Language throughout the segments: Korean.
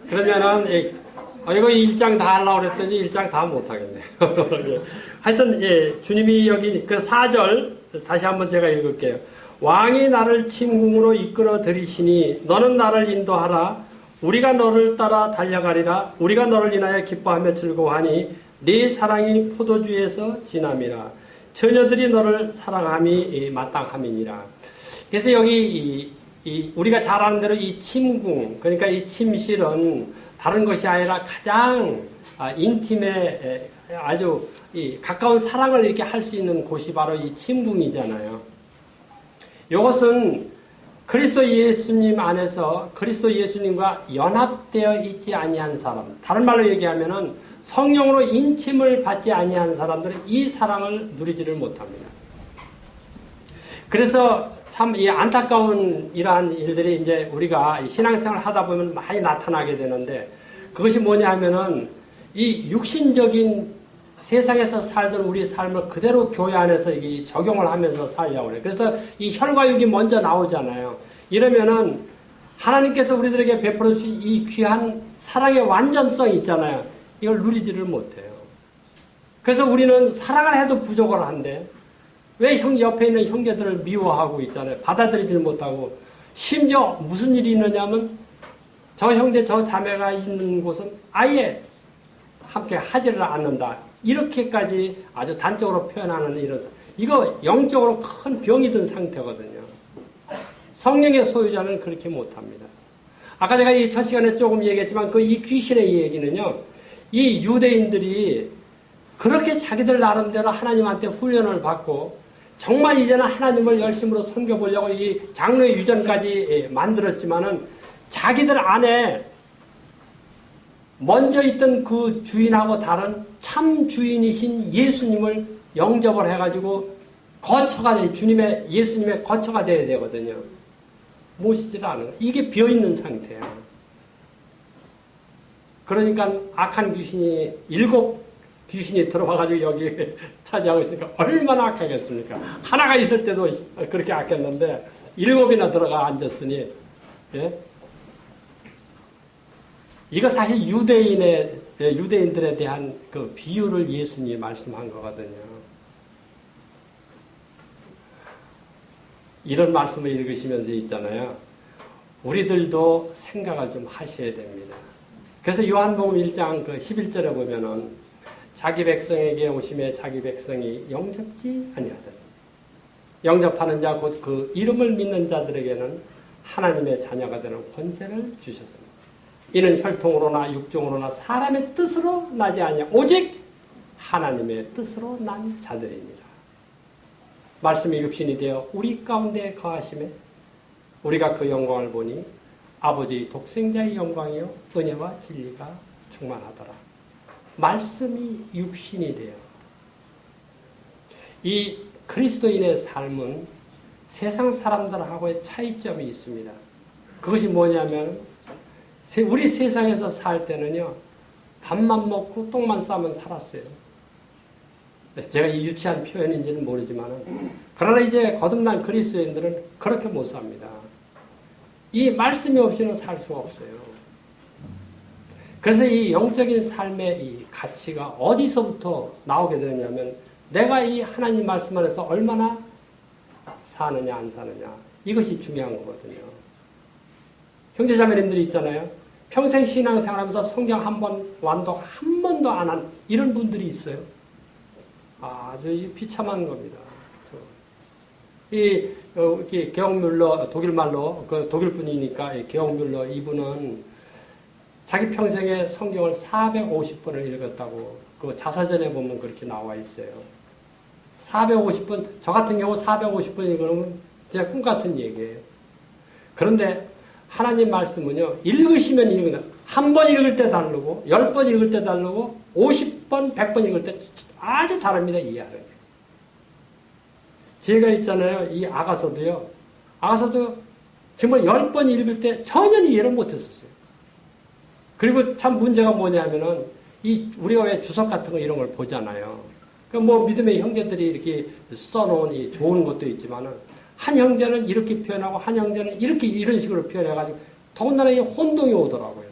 그러면은 이거 1장 다 하려고 그랬더니 1장 다 못하겠네요. 하여튼 주님이 여기 그 4절 다시 한번 제가 읽을게요. 왕이 나를 침궁으로 이끌어 들이시니 너는 나를 인도하라. 우리가 너를 따라 달려가리라. 우리가 너를 인하여 기뻐하며 즐거워하니 네 사랑이 포도주에서 진함이라. 처녀들이 너를 사랑함이 마땅함이니라. 그래서 여기 우리가 잘 아는 대로 이 침궁, 그러니까 이 침실은 다른 것이 아니라 가장 인팀에 아주 가까운 사랑을 이렇게 할 수 있는 곳이 바로 이 침궁이잖아요. 이것은 그리스도 예수님 안에서 그리스도 예수님과 연합되어 있지 아니한 사람, 다른 말로 얘기하면은 성령으로 인침을 받지 아니한 사람들은 이 사랑을 누리지를 못합니다. 그래서 참 이 안타까운 이러한 일들이 이제 우리가 신앙생활을 하다 보면 많이 나타나게 되는데, 그것이 뭐냐 하면은 이 육신적인 세상에서 살던 우리 삶을 그대로 교회 안에서 적용을 하면서 살려고 그래요. 그래서 이 혈과 육이 먼저 나오잖아요. 이러면은 하나님께서 우리들에게 베풀어 주신 이 귀한 사랑의 완전성이 있잖아요. 이걸 누리지를 못해요. 그래서 우리는 사랑을 해도 부족을 한데, 왜 옆에 있는 형제들을 미워하고 있잖아요. 받아들이질 못하고, 심지어 무슨 일이 있느냐면 저 형제 저 자매가 있는 곳은 아예 함께 하지를 않는다. 이렇게까지 아주 단적으로 표현하는 이거 영적으로 큰 병이 든 상태거든요. 성령의 소유자는 그렇게 못합니다. 아까 제가 첫 시간에 조금 얘기했지만 이 귀신의 얘기는요, 이 유대인들이 그렇게 자기들 나름대로 하나님한테 훈련을 받고 정말 이제는 하나님을 열심으로 섬겨보려고 이 장로의 유전까지 만들었지만은 자기들 안에 먼저 있던 그 주인하고 다른 참 주인이신 예수님을 영접을 해가지고 예수님의 거처가 되어야 되거든요. 모시질 않아요. 이게 비어있는 상태예요. 그러니까 악한 귀신이 7 귀신이 들어와가지고 여기 차지하고 있으니까 얼마나 악하겠습니까? 하나가 있을 때도 그렇게 악했는데 7이나 들어가 앉았으니, 예? 이거 사실 유대인들에 대한 그 비유를 예수님이 말씀한 거거든요. 이런 말씀을 읽으시면서 있잖아요. 우리들도 생각을 좀 하셔야 됩니다. 그래서 요한복음 1장 11절에 보면은 자기 백성에게 오심에 자기 백성이 영접지 아니하더니 영접하는 자 곧 그 이름을 믿는 자들에게는 하나님의 자녀가 되는 권세를 주셨습니다. 이는 혈통으로나 육종으로나 사람의 뜻으로 나지 아니하 오직 하나님의 뜻으로 난 자들입니다. 말씀이 육신이 되어 우리 가운데 거하심에 우리가 그 영광을 보니 아버지 독생자의 영광이요 은혜와 진리가 충만하더라. 말씀이 육신이 돼요. 이 그리스도인의 삶은 세상 사람들하고의 차이점이 있습니다. 그것이 뭐냐면 우리 세상에서 살 때는요, 밥만 먹고 똥만 싸면 살았어요. 제가 이 유치한 표현인지는 모르지만, 그러나 이제 거듭난 그리스도인들은 그렇게 못 삽니다. 이 말씀이 없이는 살 수가 없어요. 그래서 이 영적인 삶의 이 가치가 어디서부터 나오게 되느냐면, 내가 이 하나님 말씀 안에서 얼마나 사느냐 안 사느냐, 이것이 중요한 거거든요. 형제자매님들이 있잖아요. 평생 신앙생활하면서 성경 완독 한 번도 안 한 이런 분들이 있어요. 아주 비참한 겁니다. 게옹뮬러, 독일말로, 독일 분이니까, 게옹뮬러 이분은 자기 평생에 성경을 450번을 읽었다고, 자서전에 보면 그렇게 나와 있어요. 450번, 저 같은 경우 450번 읽으면 진짜 꿈 같은 얘기예요. 그런데 하나님 말씀은요, 읽으시면 읽는다. 한 번 읽을 때 다르고, 10번 읽을 때 다르고, 50번, 100번 읽을 때 아주 다릅니다, 이해하는 게. 제가 있잖아요, 이 아가서도요, 정말 10번 읽을 때 전혀 이해를 못했었어요. 그리고 참 문제가 뭐냐면은, 우리가 왜 주석 같은 거 이런 걸 보잖아요. 믿음의 형제들이 이렇게 써놓은 이 좋은 것도 있지만은, 한 형제는 이렇게 표현하고 한 형제는 이렇게 이런 식으로 표현해가지고 더군다나 이 혼동이 오더라고요.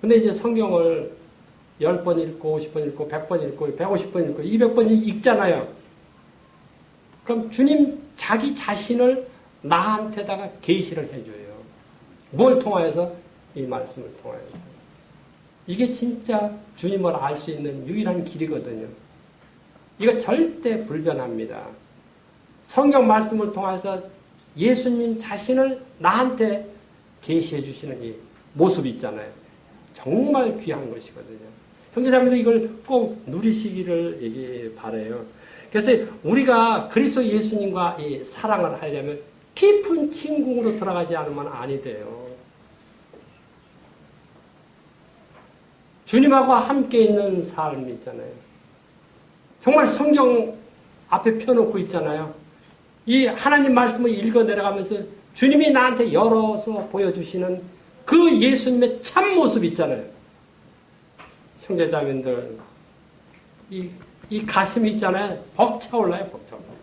근데 이제 성경을 10번 읽고 50번 읽고 100번 읽고 150번 읽고 200번 읽잖아요. 그럼 주님 자기 자신을 나한테다가 계시를 해줘요. 뭘 통하여서? 이 말씀을 통하여서. 이게 진짜 주님을 알 수 있는 유일한 길이거든요. 이거 절대 불변합니다. 성경 말씀을 통해서 예수님 자신을 나한테 계시해 주시는 이 모습이 있잖아요. 정말 귀한 것이거든요. 형제자매들 이걸 꼭 누리시기를 바라요. 그래서 우리가 그리스도 예수님과 이 사랑을 하려면 깊은 친궁으로 들어가지 않으면 아니 돼요. 주님하고 함께 있는 삶이 있잖아요. 정말 성경 앞에 펴놓고 있잖아요. 이 하나님 말씀을 읽어 내려가면서 주님이 나한테 열어서 보여주시는 그 예수님의 참모습 있잖아요. 형제자매들, 이 가슴이 있잖아요. 벅차올라요, 벅차올라요.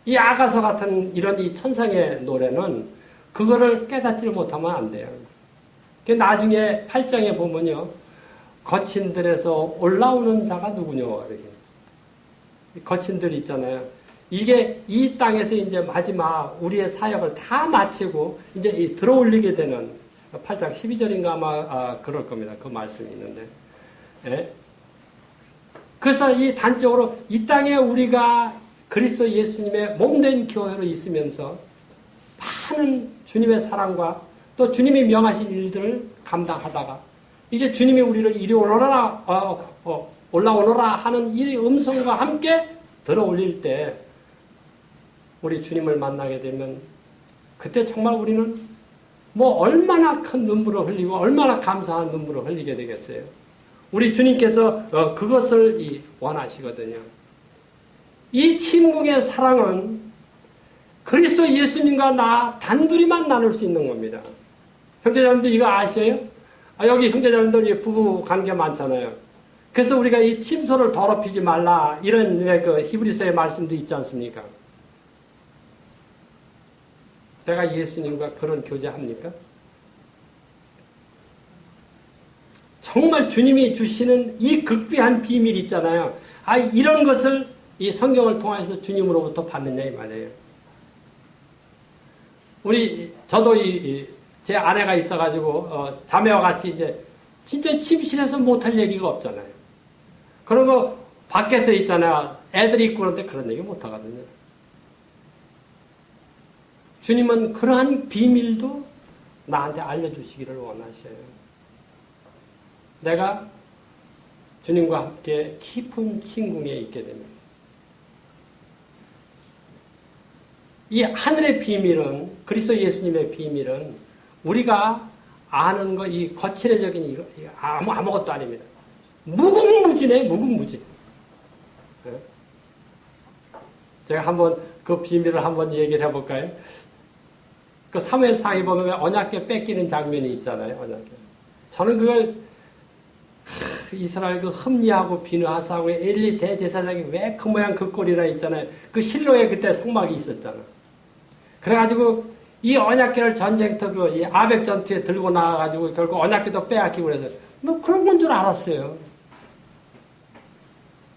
이 아가서 같은 이런 이 천상의 노래는 그거를 깨닫지를 못하면 안 돼요. 나중에 8장에 보면요. 거친 들에서 올라오는 자가 누구뇨? 이렇게. 거친들 있잖아요. 이게 이 땅에서 이제 마지막 우리의 사역을 다 마치고 이제 들어올리게 되는 8장 12절인가 아마 그럴 겁니다. 그 말씀이 있는데. 예? 그래서 이 단적으로 이 땅에 우리가 그리스도 예수님의 몸된 교회로 있으면서 많은 주님의 사랑과 또 주님이 명하신 일들을 감당하다가 이제 주님이 우리를 이리 올라오너라 올라오너라 하는 이 음성과 함께 들어올릴 때 우리 주님을 만나게 되면 그때 정말 우리는 뭐 얼마나 큰 눈물을 흘리고 얼마나 감사한 눈물을 흘리게 되겠어요. 우리 주님께서 그것을 원하시거든요. 이 친구의 사랑은 그리스도 예수님과 나 단둘이만 나눌 수 있는 겁니다. 형제자매들 이거 아셔요? 여기 형제자매들 부부 관계 많잖아요. 그래서 우리가 이 침소를 더럽히지 말라 이런 그 히브리서의 말씀도 있지 않습니까? 내가 예수님과 그런 교제합니까? 정말 주님이 주시는 이 극비한 비밀이 있잖아요. 이런 것을 이 성경을 통해서 주님으로부터 받느냐 이 말이에요. 저도 제 아내가 있어가지고 자매와 같이 이제 진짜 침실에서 못할 얘기가 없잖아요. 그런 거 밖에서 있잖아요. 애들이 있고 그런데 그런 얘기 못하거든요. 주님은 그러한 비밀도 나한테 알려주시기를 원하셔요. 내가 주님과 함께 깊은 친궁에 있게 됩니다. 이 하늘의 비밀은, 그리스도 예수님의 비밀은 우리가 아는 거, 이 거칠어적인 이거 아무것도 아닙니다. 무궁무진해, 무궁무진. 제가 한번 그 비밀을 한번 얘기를 해볼까요? 그 사무엘상에 보면 언약궤 뺏기는 장면이 있잖아요. 언약궤. 저는 그걸 이스라엘 그 흠리하고 비느하스하고 엘리 대제사장이 왜 그 모양 그 꼴이나 있잖아요. 그 실로에 그때 성막이 있었잖아. 그래가지고 이 언약궤를 전쟁터 이 아벡 전투에 들고 나와가지고 결국 언약궤도 빼앗기고 그래서 뭐 그런 건 줄 알았어요.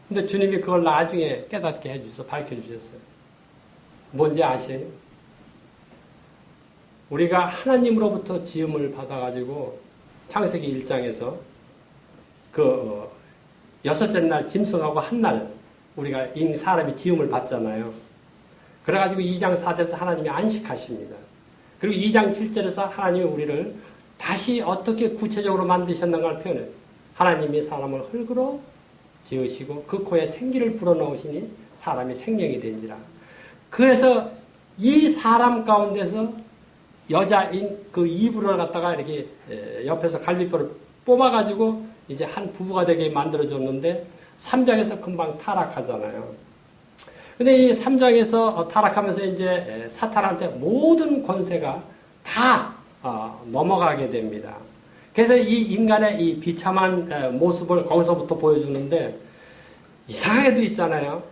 근데 주님이 그걸 나중에 깨닫게 해주셔서 밝혀주셨어요. 뭔지 아세요? 우리가 하나님으로부터 지음을 받아가지고 창세기 1장에서 그 여섯째 날 짐승하고 한 날 우리가 사람이 지음을 받잖아요. 그래가지고 2장 4절에서 하나님이 안식하십니다. 그리고 2장 7절에서 하나님이 우리를 다시 어떻게 구체적으로 만드셨는가를 표현해요. 하나님이 사람을 흙으로 지으시고 그 코에 생기를 불어넣으시니 사람이 생명이 된지라. 그래서 이 사람 가운데서 여자인 그 이브를 갖다가 이렇게 옆에서 갈비뼈를 뽑아가지고 이제 한 부부가 되게 만들어줬는데 3장에서 금방 타락하잖아요. 근데 이 3장에서 타락하면서 이제 사탄한테 모든 권세가 다 넘어가게 됩니다. 그래서 이 인간의 이 비참한 모습을 거기서부터 보여주는데 이상하게도 있잖아요.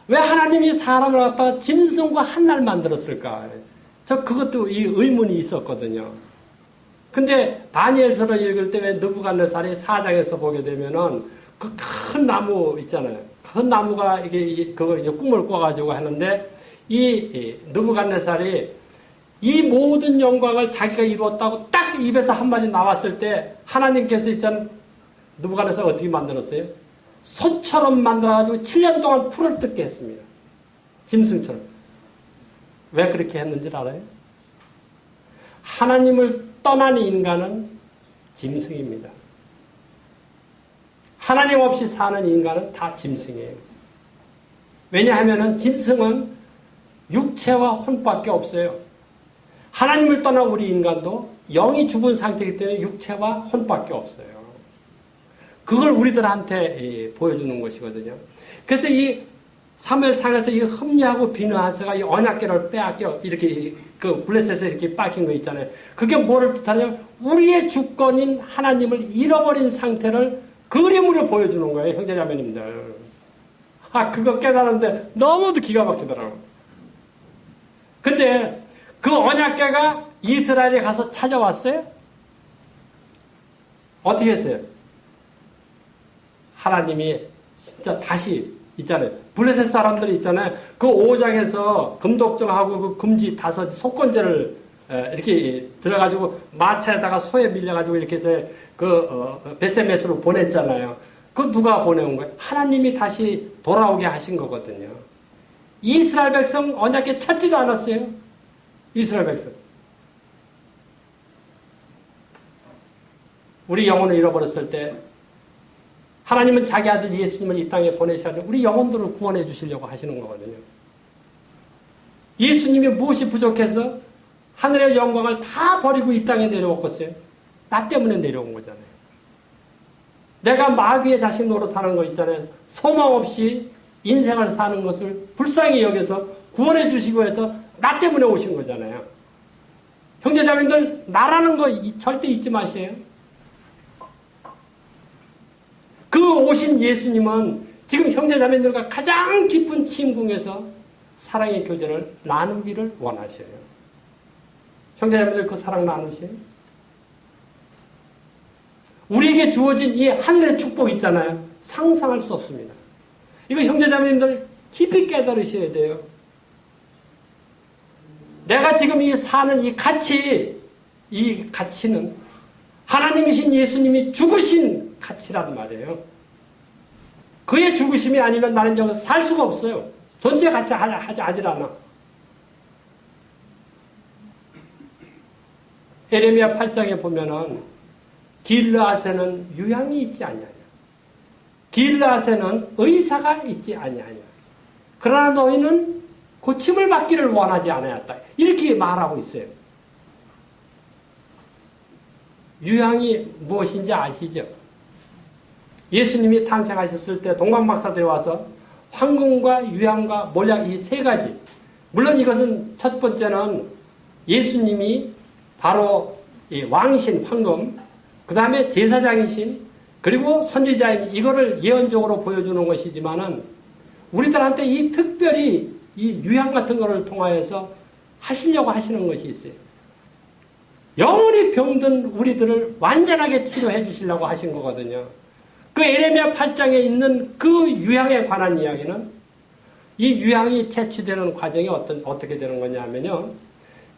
왜 하나님이 사람을 갖다가 짐승과 한 날 만들었을까? 저 그것도 이 의문이 있었거든요. 근데 다니엘서를 읽을 때 왜 느부갓네살이 4장에서 보게 되면은 그 큰 나무 있잖아요. 큰 나무가 이게 그거 이제 꿈을 꿔가지고 하는데 이 느부갓네살이 이 모든 영광을 자기가 이루었다고 딱 입에서 한마디 나왔을 때 하나님께서 있잖아요. 느부갓네살 어떻게 만들었어요? 소처럼 만들어가지고 7년 동안 풀을 뜯게 했습니다. 짐승처럼. 왜 그렇게 했는지 알아요? 하나님을 떠난 인간은 짐승입니다. 하나님 없이 사는 인간은 다 짐승이에요. 왜냐하면 짐승은 육체와 혼밖에 없어요. 하나님을 떠난 우리 인간도 영이 죽은 상태이기 때문에 육체와 혼밖에 없어요. 그걸 우리들한테 보여주는 것이거든요. 그래서 이 사무엘상에서 이 흠리하고 비느하스가 이 언약궤를 빼앗겨 이렇게 그 블레셋에서 이렇게 뺏긴 거 있잖아요. 그게 뭐를 뜻하냐면 우리의 주권인 하나님을 잃어버린 상태를 그림으로 보여주는 거예요, 형제자매님들. 그거 깨달았는데 너무도 기가 막히더라고요. 근데 그 언약궤가 이스라엘에 가서 찾아왔어요? 어떻게 했어요? 하나님이 진짜 다시 있잖아요. 블레셋 사람들이 있잖아요. 그 5장에서 금독정하고 그 금지 5 속건제를 이렇게 들어가지고 마차에다가 소에 밀려가지고 이렇게 해서 베세메스로 보냈잖아요. 그 누가 보내온 거예요? 하나님이 다시 돌아오게 하신 거거든요. 이스라엘 백성 언약궤 찾지도 않았어요. 이스라엘 백성. 우리 영혼을 잃어버렸을 때 하나님은 자기 아들 예수님을 이 땅에 보내셔서 우리 영혼들을 구원해 주시려고 하시는 거거든요. 예수님이 무엇이 부족해서 하늘의 영광을 다 버리고 이 땅에 내려왔겠어요? 나 때문에 내려온 거잖아요. 내가 마귀의 자식 노릇하는 거 있잖아요. 소망 없이 인생을 사는 것을 불쌍히 여겨서 구원해 주시고 해서 나 때문에 오신 거잖아요. 형제자매들 나라는 거 절대 잊지 마세요. 그 오신 예수님은 지금 형제자매들과 가장 깊은 친궁에서 사랑의 교제를 나누기를 원하셔요. 형제자매들 그 사랑 나누세요? 우리에게 주어진 이 하늘의 축복 있잖아요. 상상할 수 없습니다. 이거 형제자매님들 깊이 깨달으셔야 돼요. 내가 지금 이 사는 이 가치는 하나님이신 예수님이 죽으신 가치란 말이에요. 그의 죽으심이 아니면 나는 여기서 살 수가 없어요. 존재 가치 하지 않아. 에레미야 8장에 보면은 길르앗에는 유향이 있지 아니하냐. 길르앗에는 의사가 있지 아니하냐. 그러나 너희는 고침을 받기를 원하지 않았다. 이렇게 말하고 있어요. 유향이 무엇인지 아시죠? 예수님이 탄생하셨을 때 동방박사들이 와서 황금과 유향과 몰약 이 3가지. 물론 이것은 첫 번째는 예수님이 바로 이 왕이신 황금, 그 다음에 제사장이신, 그리고 선지자인 이거를 예언적으로 보여주는 것이지만은 우리들한테 이 특별히 이 유향 같은 거를 통하여서 하시려고 하시는 것이 있어요. 영원히 병든 우리들을 완전하게 치료해 주시려고 하신 거거든요. 그 에레미야 8장에 있는 그 유향에 관한 이야기는 이 유향이 채취되는 과정이 어떻게 되는 거냐면요.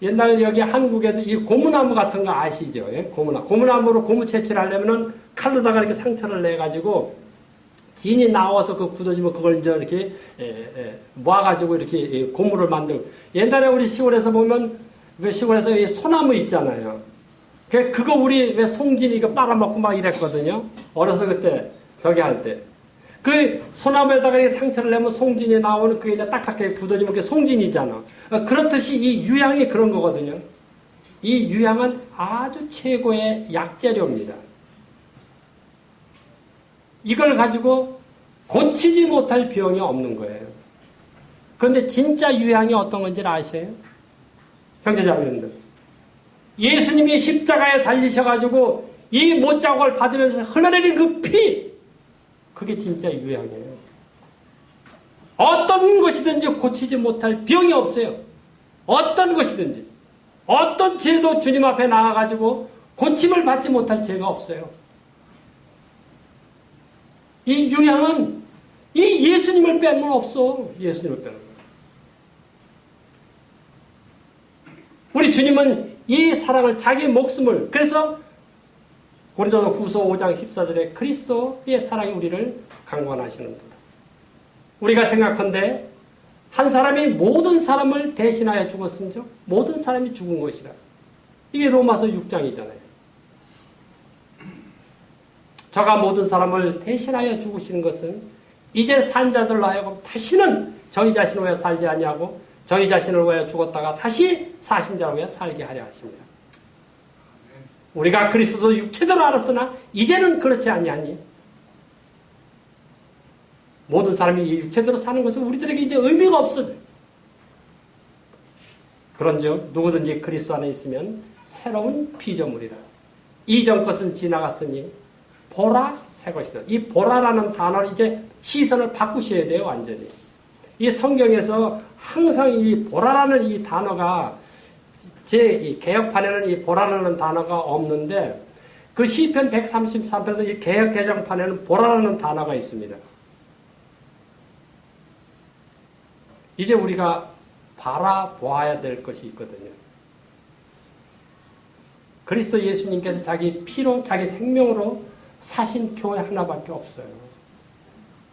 옛날 여기 한국에도 이 고무나무 같은 거 아시죠? 예? 고무나무로 고무 채취를 하려면은 칼로다가 이렇게 상처를 내가지고 진이 나와서 그 굳어지면 그걸 이제 이렇게 모아가지고 이렇게 고무를 만들고. 옛날에 우리 시골에서 보면 그 시골에서 이 소나무 있잖아요. 그거 우리 왜 송진이 이거 빨아먹고 막 이랬거든요. 어려서 그때 저기 할 때. 그 소나무에다가 상처를 내면 송진이 나오는 그게 이제 딱딱하게 굳어지면 그게 송진이잖아. 그렇듯이 이 유향이 그런 거거든요. 이 유향은 아주 최고의 약재료입니다. 이걸 가지고 고치지 못할 병이 없는 거예요. 그런데 진짜 유향이 어떤 건지 아세요? 형제자매님들. 예수님이 십자가에 달리셔가지고 이 못자국을 받으면서 흘러내린 그 피, 그게 진짜 유향이에요. 어떤 것이든지 고치지 못할 병이 없어요. 어떤 것이든지. 어떤 죄도 주님 앞에 나와가지고 고침을 받지 못할 죄가 없어요. 이 유향은 이 예수님을 빼면 없어. 예수님을 빼면. 우리 주님은 이 사랑을 자기 목숨을 그래서 고린도서 후서 5장 14절에 그리스도의 사랑이 우리를 강권하시는도다. 우리가 생각한데 한 사람이 모든 사람을 대신하여 죽었은즉 모든 사람이 죽은 것이라. 이게 로마서 6장이잖아요. 저가 모든 사람을 대신하여 죽으시는 것은 이제 산 자들로 하여금 다시는 저희 자신을 위해 살지 아니하고 저희 자신을 위해 죽었다가 다시 사신 자를 위해 살게 하려 하십니다. 우리가 그리스도 육체대로 알았으나 이제는 그렇지 아니하니 모든 사람이 이 육체대로 사는 것은 우리들에게 이제 의미가 없어져요. 그런즉 누구든지 그리스도 안에 있으면 새로운 피조물이라. 이전 것은 지나갔으니 보라 새 것이다. 이 보라라는 단어를 이제 시선을 바꾸셔야 돼요. 완전히. 이 성경에서 항상 이 보라라는 이 단어가 제 개혁판에는 이 보라라는 단어가 없는데 그 시편 133편에서 이 개혁 개정판에는 보라라는 단어가 있습니다. 이제 우리가 바라보아야 될 것이 있거든요. 그리스도 예수님께서 자기 피로 자기 생명으로 사신 교회 하나밖에 없어요.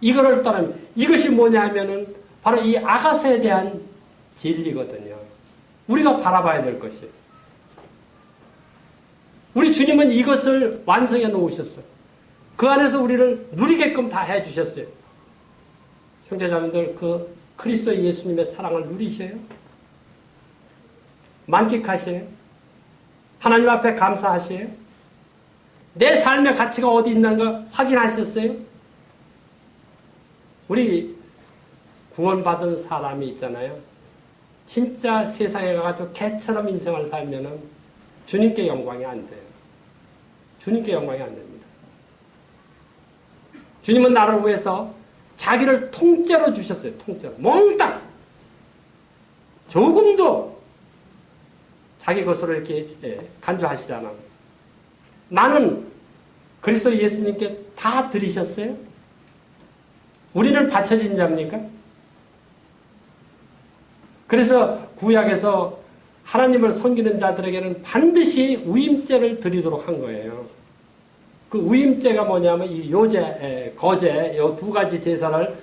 이거를 따르면 이것이 뭐냐 하면은 바로 이 아가서에 대한 진리거든요. 우리가 바라봐야 될 것이에요. 우리 주님은 이것을 완성해 놓으셨어요. 그 안에서 우리를 누리게끔 다 해주셨어요. 형제자매들 그 그리스도 예수님의 사랑을 누리셔요? 만끽하셔요? 하나님 앞에 감사하셔요? 내 삶의 가치가 어디 있는 거 확인하셨어요? 우리 구원받은 사람이 있잖아요. 진짜 세상에 가가지고 개처럼 인생을 살면은 주님께 영광이 안 돼요. 주님께 영광이 안 됩니다. 주님은 나를 위해서 자기를 통째로 주셨어요. 통째로. 몽땅! 조금도 자기 것으로 이렇게 간주하시잖아. 나는 그리스도 예수님께 다 드리셨어요? 우리를 바쳐진 자입니까? 그래서 구약에서 하나님을 섬기는 자들에게는 반드시 우임제를 드리도록 한 거예요. 그 우임제가 뭐냐면 이 요제, 거제 이 두 가지 제사를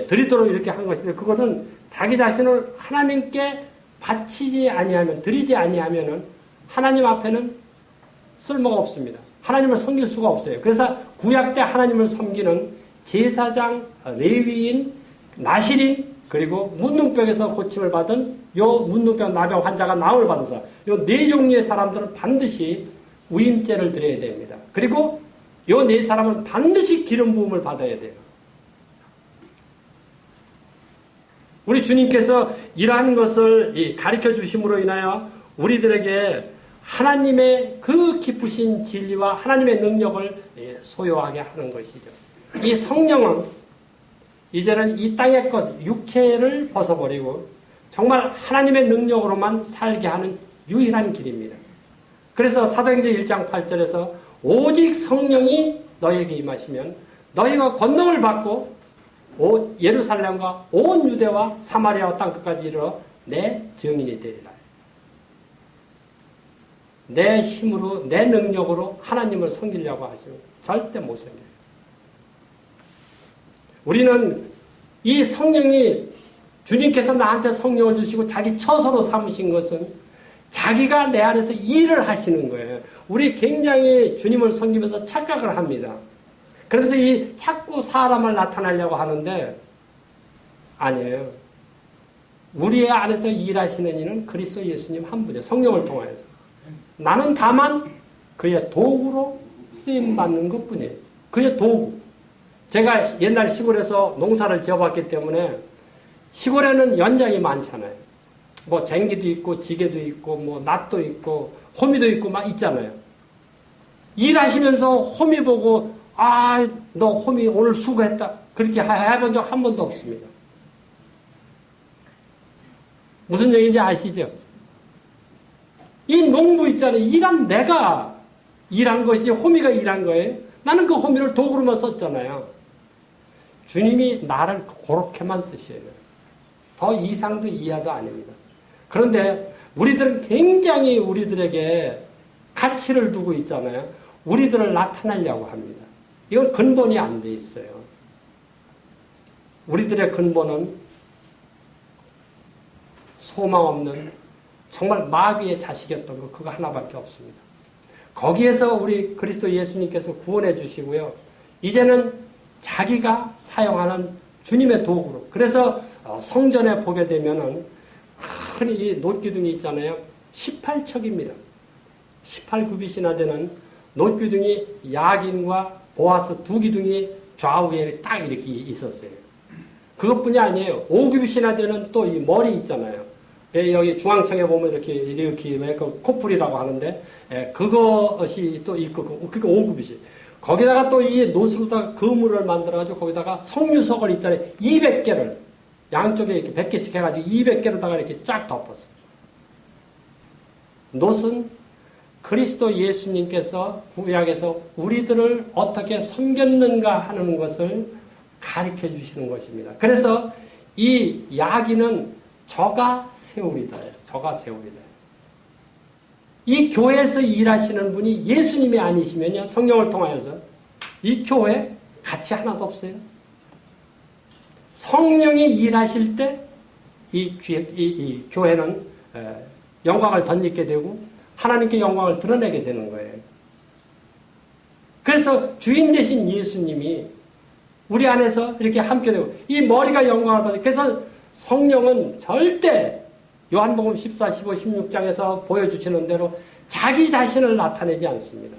드리도록 이렇게 한 것인데 그거는 자기 자신을 하나님께 바치지 아니하면 드리지 아니하면은 하나님 앞에는 쓸모가 없습니다. 하나님을 섬길 수가 없어요. 그래서 구약 때 하나님을 섬기는 제사장, 레위인, 나실인 그리고 문둥병에서 고침을 받은 요 문둥병 나병 환자가 나음을 받은 사람 요 네 종류의 사람들은 반드시 우임제를 드려야 됩니다. 그리고 요 네 사람은 반드시 기름 부음을 받아야 돼요. 우리 주님께서 이러한 것을 가르쳐 주심으로 인하여 우리들에게 하나님의 그 깊으신 진리와 하나님의 능력을 소유하게 하는 것이죠. 이 성령은 이제는 이 땅의 것, 육체를 벗어버리고 정말 하나님의 능력으로만 살게 하는 유일한 길입니다. 그래서 사도행전 1장 8절에서 오직 성령이 너에게 임하시면 너희가 권능을 받고 예루살렘과 온 유대와 사마리아와 땅끝까지 이르러 내 증인이 되리라. 내 힘으로 내 능력으로 하나님을 섬기려고 하시면 절대 못 섬겨요. 우리는 이 성령이 주님께서 나한테 성령을 주시고 자기 처소로 삼으신 것은 자기가 내 안에서 일을 하시는 거예요. 우리 굉장히 주님을 섬기면서 착각을 합니다. 그래서 이 자꾸 사람을 나타내려고 하는데 아니에요. 우리 안에서 일하시는 이는 그리스도 예수님 한 분이에요. 성령을 통하여서. 나는 다만 그의 도구로 쓰임받는 것뿐이에요. 그의 도구. 제가 옛날 시골에서 농사를 지어봤기 때문에 시골에는 연장이 많잖아요. 뭐 쟁기도 있고 지게도 있고 뭐 낫도 있고 호미도 있고 막 있잖아요. 일하시면서 호미 보고 너 호미 오늘 수고했다. 그렇게 해본 적 한 번도 없습니다. 무슨 얘기인지 아시죠? 이 농부 있잖아요. 일한 내가 일한 것이 호미가 일한 거예요. 나는 그 호미를 도구로만 썼잖아요. 주님이 나를 그렇게만 쓰셔요. 더 이상도 이하도 아닙니다. 그런데 우리들은 굉장히 우리들에게 가치를 두고 있잖아요. 우리들을 나타내려고 합니다. 이건 근본이 안 돼 있어요. 우리들의 근본은 소망 없는 정말 마귀의 자식이었던 거 그거 하나밖에 없습니다. 거기에서 우리 그리스도 예수님께서 구원해 주시고요. 이제는 자기가 사용하는 주님의 도구로. 그래서 성전에 보게 되면은 큰 이 놋기둥이 있잖아요. 18척입니다. 18구빗이나 되는 놋기둥이 야긴과 보아스 두 기둥이 좌우에 딱 이렇게 있었어요. 그것뿐이 아니에요. 5구빗이나 되는 또 이 머리 있잖아요. 여기 중앙청에 보면 이렇게 그 코뿔이라고 하는데 그것이 또 있고 그게 5구빗이. 거기다가 또 이 놋으로다가 그물을 만들어가지고 거기다가 석류석을 있잖아요. 200개를 양쪽에 이렇게 100개씩 해가지고 200개로다가 이렇게 쫙 덮었어요. 놋은 그리스도 예수님께서 구약에서 우리들을 어떻게 섬겼는가 하는 것을 가르쳐 주시는 것입니다. 그래서 이 야기는 저가 세우리다. 저가 세우리다. 이 교회에서 일하시는 분이 예수님이 아니시면요. 성령을 통하여서 이 교회 가치 하나도 없어요. 성령이 일하실 때 이 교회는 영광을 덧입게 되고 하나님께 영광을 드러내게 되는 거예요. 그래서 주인 되신 예수님이 우리 안에서 이렇게 함께 되고 이 머리가 영광을 받아요. 그래서 성령은 절대 요한복음 14, 15, 16장에서 보여주시는 대로 자기 자신을 나타내지 않습니다.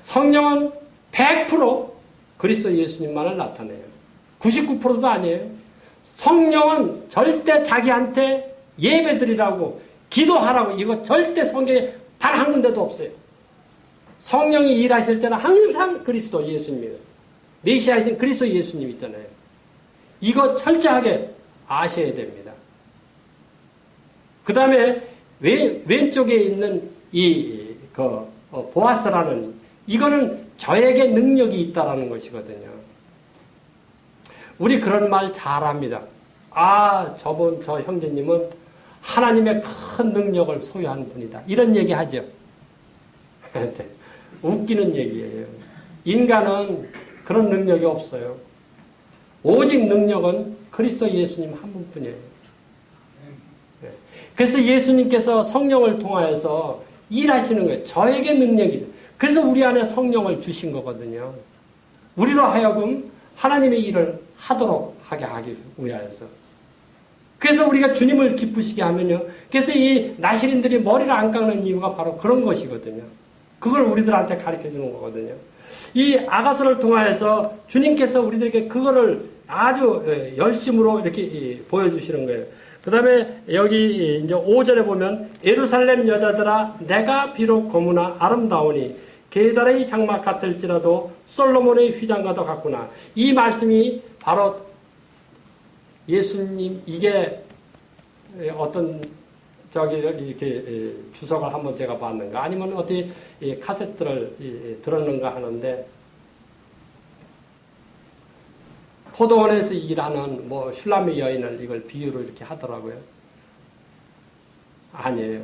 성령은 100% 그리스도 예수님만을 나타내요. 99%도 아니에요. 성령은 절대 자기한테 예배드리라고 기도하라고 이거 절대 성경에 단 한 군데도 없어요. 성령이 일하실 때는 항상 그리스도 예수님이에요. 메시아이신 그리스도 예수님 있잖아요. 이거 철저하게 아셔야 됩니다. 그 다음에 왼쪽에 있는 보아스라는 이거는 저에게 능력이 있다라는 것이거든요. 우리 그런 말 잘합니다. 저 형제님은 하나님의 큰 능력을 소유한 분이다. 이런 얘기 하죠. 웃기는 얘기예요. 인간은 그런 능력이 없어요. 오직 능력은 그리스도 예수님 한 분뿐이에요. 그래서 예수님께서 성령을 통하여서 일하시는 거예요. 저에게 능력이죠. 그래서 우리 안에 성령을 주신 거거든요. 우리로 하여금 하나님의 일을 하도록 하기 위하여서. 그래서 우리가 주님을 기쁘시게 하면요. 그래서 이 나시린들이 머리를 안 깎는 이유가 바로 그런 것이거든요. 그걸 우리들한테 가르쳐 주는 거거든요. 이 아가서를 통하여서 주님께서 우리들에게 그거를 아주 열심으로 이렇게 보여주시는 거예요. 그 다음에 여기 이제 5절에 보면 예루살렘 여자들아 내가 비록 고무나 아름다우니 게달의 장막 같을지라도 솔로몬의 휘장과도 같구나. 이 말씀이 바로 예수님 이게 어떤 이렇게 주석을 한번 제가 봤는가 아니면 어디 카세트를 들었는가 하는데 포도원에서 일하는 슐라미 여인을 이걸 비유로 이렇게 하더라고요. 아니에요.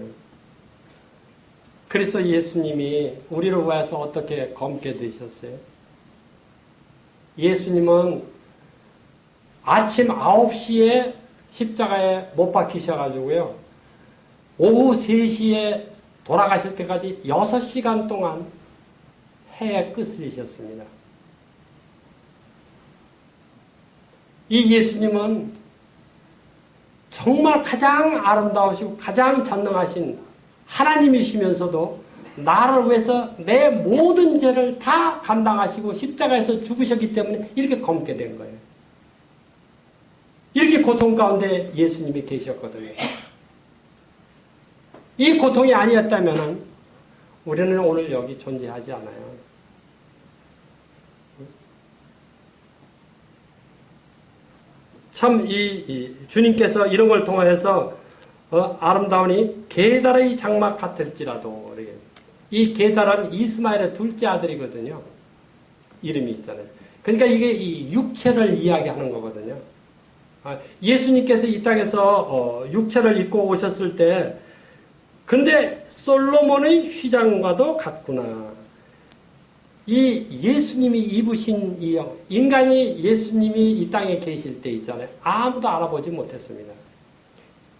그리스도 예수님이 우리를 위해서 어떻게 검게 되셨어요? 예수님은 아침 9시에 십자가에 못 박히셔가지고요. 오후 3시에 돌아가실 때까지 6시간 동안 해의 끝을 이셨습니다. 이 예수님은 정말 가장 아름다우시고 가장 전능하신 하나님이시면서도 나를 위해서 내 모든 죄를 다 감당하시고 십자가에서 죽으셨기 때문에 이렇게 검게 된 거예요. 이렇게 고통 가운데 예수님이 계셨거든요. 이 고통이 아니었다면 우리는 오늘 여기 존재하지 않아요. 참 이 주님께서 이런 걸 통해서 아름다우니 게달의 장막 같을지라도 이 게달은 이스마엘의 둘째 아들이거든요. 이름이 있잖아요. 그러니까 이게 이 육체를 이야기하는 거거든요. 예수님께서 이 땅에서 육체를 입고 오셨을 때 근데 솔로몬의 휘장과도 같구나. 이 예수님이 입으신 이 인간이 예수님이 이 땅에 계실 때 있잖아요. 아무도 알아보지 못했습니다.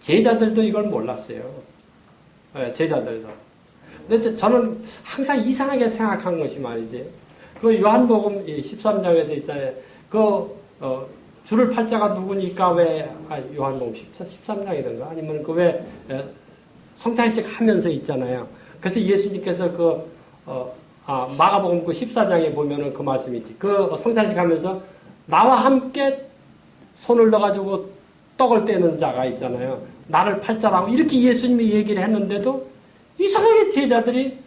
제자들도 이걸 몰랐어요. 제자들도. 근데 저는 항상 이상하게 생각한 것이 말이지. 그 요한복음 13장에서 있잖아요. 줄을 팔자가 누구니까 왜, 요한복음 13장이던가? 아니면 왜, 성찬식 하면서 있잖아요. 그래서 예수님께서 마가복음 14장에 보면은 그 말씀이 있지. 성찬식 하면서 나와 함께 손을 넣어가지고 떡을 떼는 자가 있잖아요. 나를 팔자라고 이렇게 예수님이 얘기를 했는데도 이상하게 제자들이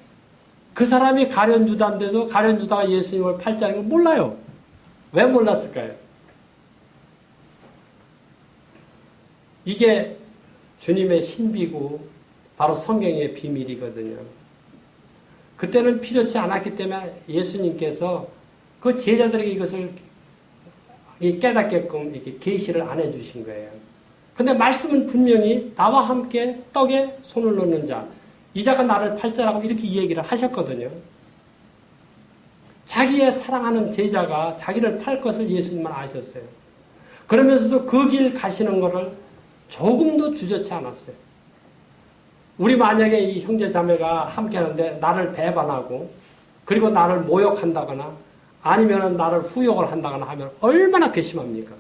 그 사람이 가룟 유다인데도 가룟 유다가 예수님을 팔자는 걸 몰라요. 왜 몰랐을까요? 이게 주님의 신비고 바로 성경의 비밀이거든요. 그때는 필요치 않았기 때문에 예수님께서 그 제자들에게 이것을 깨닫게끔 이렇게 계시를 안 해주신 거예요. 근데 말씀은 분명히 나와 함께 떡에 손을 넣는 자, 이 자가 나를 팔자라고 이렇게 얘기를 하셨거든요. 자기의 사랑하는 제자가 자기를 팔 것을 예수님은 아셨어요. 그러면서도 그 길 가시는 것을 조금도 주저치 않았어요. 우리 만약에 이 형제 자매가 함께 하는데 나를 배반하고 그리고 나를 모욕한다거나 아니면 나를 후욕을 한다거나 하면 얼마나 괘씸합니까?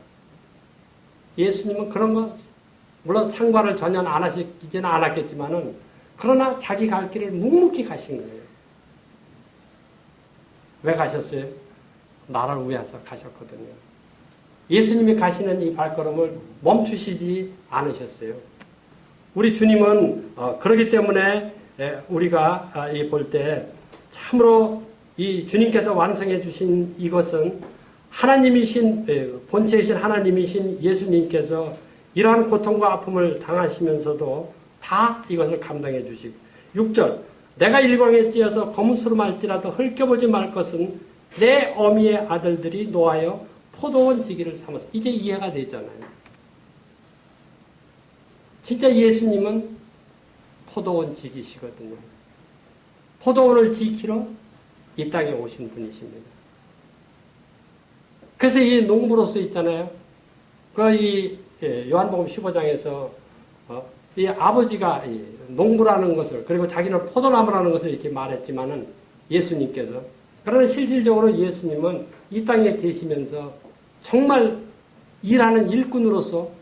예수님은 그런 거 물론 상관을 전혀 안 하시지는 않았겠지만은 그러나 자기 갈 길을 묵묵히 가신 거예요. 왜 가셨어요? 나를 위해서 가셨거든요. 예수님이 가시는 이 발걸음을 멈추시지 않으셨어요. 우리 주님은 그렇기 때문에 우리가 볼 때 참으로 이 주님께서 완성해 주신 이것은 하나님이신 본체이신 하나님이신 예수님께서 이러한 고통과 아픔을 당하시면서도 다 이것을 감당해 주시고 6절 내가 일광에 찧어서 거무스름할지라도 헐겨보지 말 것은 내 어미의 아들들이 노하여 포도원 지기를 삼았어. 이제 이해가 되잖아요. 진짜 예수님은 포도원 지기시거든요. 포도원을 지키러 이 땅에 오신 분이십니다. 그래서 이 농부로서 있잖아요. 요한복음 15장에서 이 아버지가 농부라는 것을 그리고 자기는 포도나무라는 것을 이렇게 말했지만은 예수님께서 그러나 실질적으로 예수님은 이 땅에 계시면서 정말 일하는 일꾼으로서